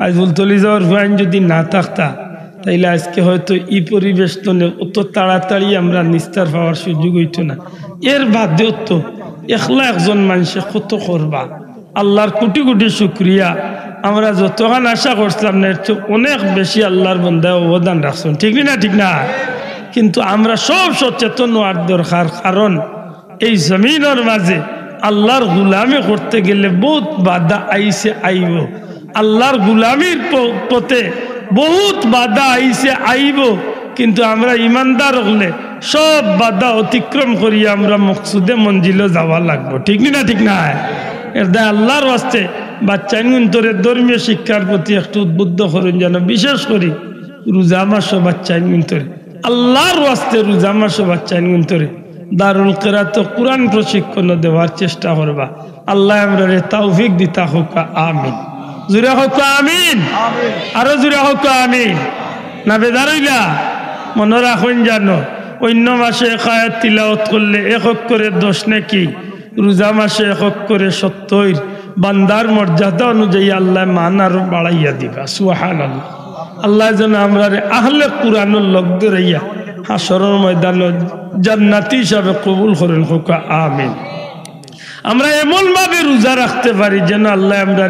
আজ ফুলতলি যাওয়ার ফাইন যদি না থাকতা তাইলে আজকে হয়তো এই পরিবেশ তো অত তাড়াতাড়ি আমরা নিস্তার পাওয়ার সুযোগ হইতো না। এর বাদেও তো একলা একজন মানুষে কত করবা। আল্লাহর কোটি কোটি শুক্রিয়া, আমরা যতক্ষণ আশা করছিলাম না এর চেয়ে অনেক বেশি আল্লাহর বন্দায় অবদান রাখছেন। ঠিক না? ঠিক না? কিন্তু আমরা সব সচেতন হওয়ার দরকার। কারণ এই জমিনের মাঝে আল্লাহর গুলামি করতে গেলে বহুত বাধা আইছে আইব। আল্লাহর গুলামির পথে বহুত বাধা আইছে আইব, কিন্তু আমরা ইমানদার হলে সব বাধা অতিক্রম করিয়া আমরা মকসুদে মঞ্জিলে যাওয়া লাগবো। ঠিক না? ঠিক না? এর দায় আল্লাহর ওয়াস্তে বাচ্চাইনগুন্তরে ধর্মীয় শিক্ষার প্রতি একটু উদ্বুদ্ধ করুন, যেন বিশেষ করি রোজা মাসও বাচ্চাইনগুন্তরে আল্লাহর ওয়াস্তে রোজা মাসও বাচ্চাইনগুন্তরে দারুল কিরাত কোরআন প্রশিক্ষণ দেওয়ার চেষ্টা করবা। আল্লাহ আমরা তৌফিক দিতা হোক। আমিন। জুড়ে হোক আমিন। আরো জুড়ে হোক আমিন। না বেদার হইলা? মনে রাখুন জানো অন্য মাসে এক আয়াত তিলাওয়াত করলে 1 অক্ষরে 10 নেকি, রোজা মাসে 1 অক্ষরে 70। বান্দার মর্যাদা অনুযায়ী আল্লাহ মান আরো বাড়াইয়া দিবা। সুবহানাল্লাহ। আল্লাহ যেন আমরা আহলে কোরআনের লোক ধরাইয়া হাসরের ময়দানে জান্নাতি হিসাবে কবুল করেন হোক। আমিন। আমরা এমন ভাবে রোজা রাখতে পারি যেন আল্লাহ আমরা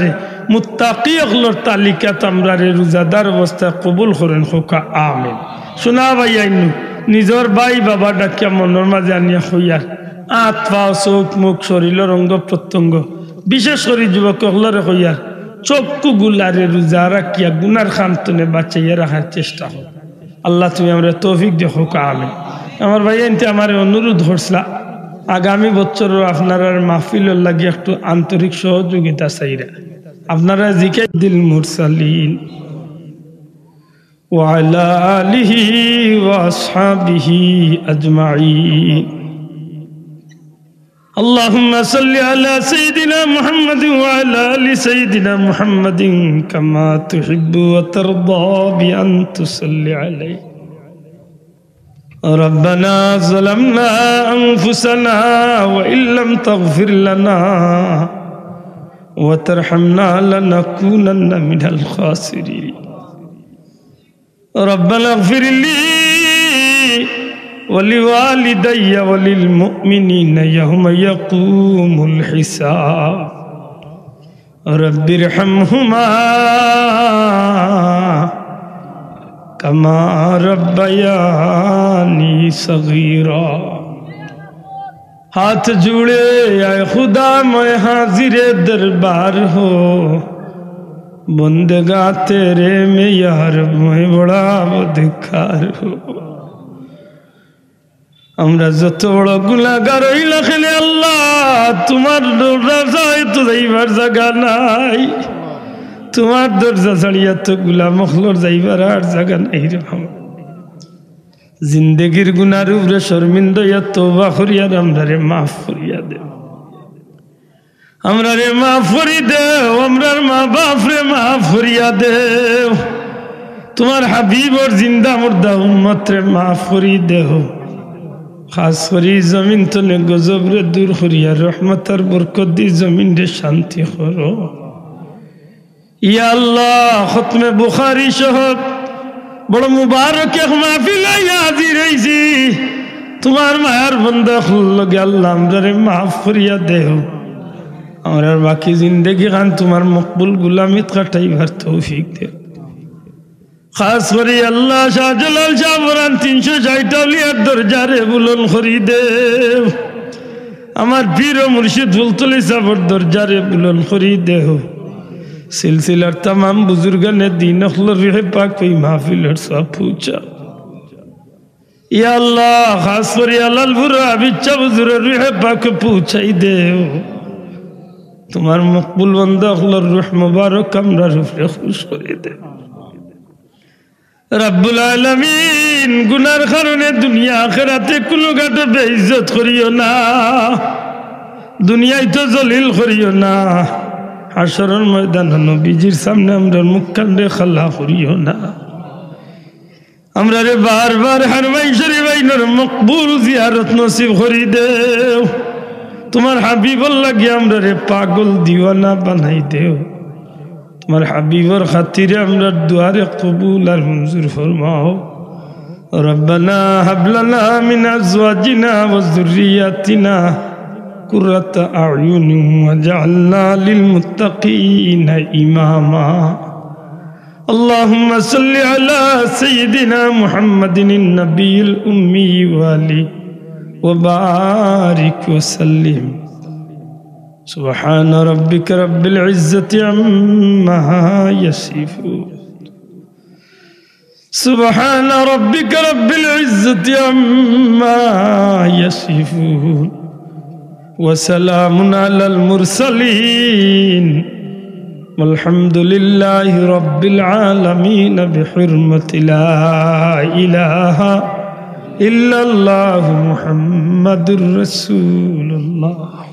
মুত্তাকিয়গুলোর তালিকাত আমরা রোজাদার অবস্থায় কবুল করেন হোক। আমিন। শোনা ভাই আইনু নিজের ভাই বাবা ডাকিয়া মনের মাঝে আনিয়া হইয়ার হাত পা চোখ মুখ শরীরের অঙ্গ প্রত্যঙ্গ বিশেষ করে যুবকগুলোরে হইয়ার চক্ষু গুলারে রোজা রাখিয়া গুনার খান্তনে বাঁচাইয়া রাখার চেষ্টা হোক। আল্লাহ তুমি আমরা তৌফিক দিয়ে হোক। আমিন। আমার ভাই এনতে আমার অনুরোধ করছিলা আগামী বছর আপনারা মাহফিলের লাগে একটু আন্তরিক সহযোগিতা চাইরা আপনারা জিকির দিল মুরসালিন ওয়া আলা আলিহি ওয়া আসহাবিহি আজমাইন। اللهم صل على سيدنا محمد وعلى آل سيدنا محمد كما تحب وترضى بأن تصلي عليه. ربنا ظلمنا أنفسنا وإن لم تغفر لنا وترحمنا لنكونن من الخاسرين. ربنا اغفر لي ولوالدي وللمؤمنين يوم يقوم الحساب. رب ارحمهما كما ربياني صغيرا. हाथ जुड़े आए खुदा मैं हाजिर दरबार हो, बंदगा तेरे में यार मैं बड़ा बदकार हो. আমরা যত বড় গুনাহগার হইলা খেলে আল্লাহ তোমার দরজায় তো যাইবার জায়গা নাই, তোমার দরজা ছাড়িয়া তো গুলাম মখলর যাইবার আর জায়গা নাই রে বাবা. জিন্দেগির গুনার উপরে শর্মিন্দা ইয়া তওবা করিয়া আমরা রে মাফ করিয়া দেও, আমরা রে মাফ করি দেও, আমরার মা বাপ রে মাফ করিয়া দেও, তোমার হাবিবর জিন্দা মুর্দা উম্মত রে মাফ করি দেও. খাস করি জমিন তনে গজব রে দূর করিয়া রহমতার বরকত দি জমিন রে শান্তি করো ইয়া আল্লাহ খতমে বুখারী সহ বড় মুবারক এক মাহফিল হাজির হইছি তোমার মায়ার বান্দা লগে আল্লাহ আমরারে মাফ করিয়া দেও আমার বাকি জিন্দেগি খান তোমার মকবুল গুলামিত কাটাইবার তৌফিক দেও খাস করে আল্লাহ শাহজালাল শাহ বরান 360 আউলিয়ার দরজারে বুলন করি দেও আমার পীর ও মুর্শিদ ফুলতলি সাবর দরজারে বুলন করি দেও সিলসিলার तमाम বুজুর্গানে দিন আখলর রহে পাক কই মাহফিলের সব পৌঁছা ইয়া আল্লাহ খাস করে আলালপুরা বিচ্চা বুজুরের রহে পাক পৌঁছাই দেও তোমার মকবুল বান্দা আখলর রূহ মুবারক আমরা রূহে খুশ করে দেও রব্বুল আলামিন গুনার কারণে দুনিয়া আখিরাতে কোনো গাতে বেইজ্জত করিও না দুনিয়ায় তো জলিল করিও না হাশরের ময়দানে নবীজির সামনে আমরা মুখ কান্ডে খালা করিও না আমরা রে বারবার হারমাই শরীফ আইনের মকবুল জিয়ারত নসিব করি দেও তোমার হাবিবুল লাগি আমরা রে পাগল দিওয়ানা বানাই দেও তোমার হাবিবর খাতিরে আমরা দুয়ারে কবুল আর মঞ্জুর ফরমাও রব্বানা হাব লানা মিন আজওয়াজিনা ওয়া যুররিয়াতিনা قرة أعين وجعلنا للمتقين إماما اللهم صل على سيدنا محمد النبي الأمي وآله وبارك وسلم سبحان ربك رب العزة عما يصفون سبحان ربك رب العزة عما يصفون وسلام على المرسلين والحمد لله رب العالمين بحرمة لا إله إلا الله محمد رسول الله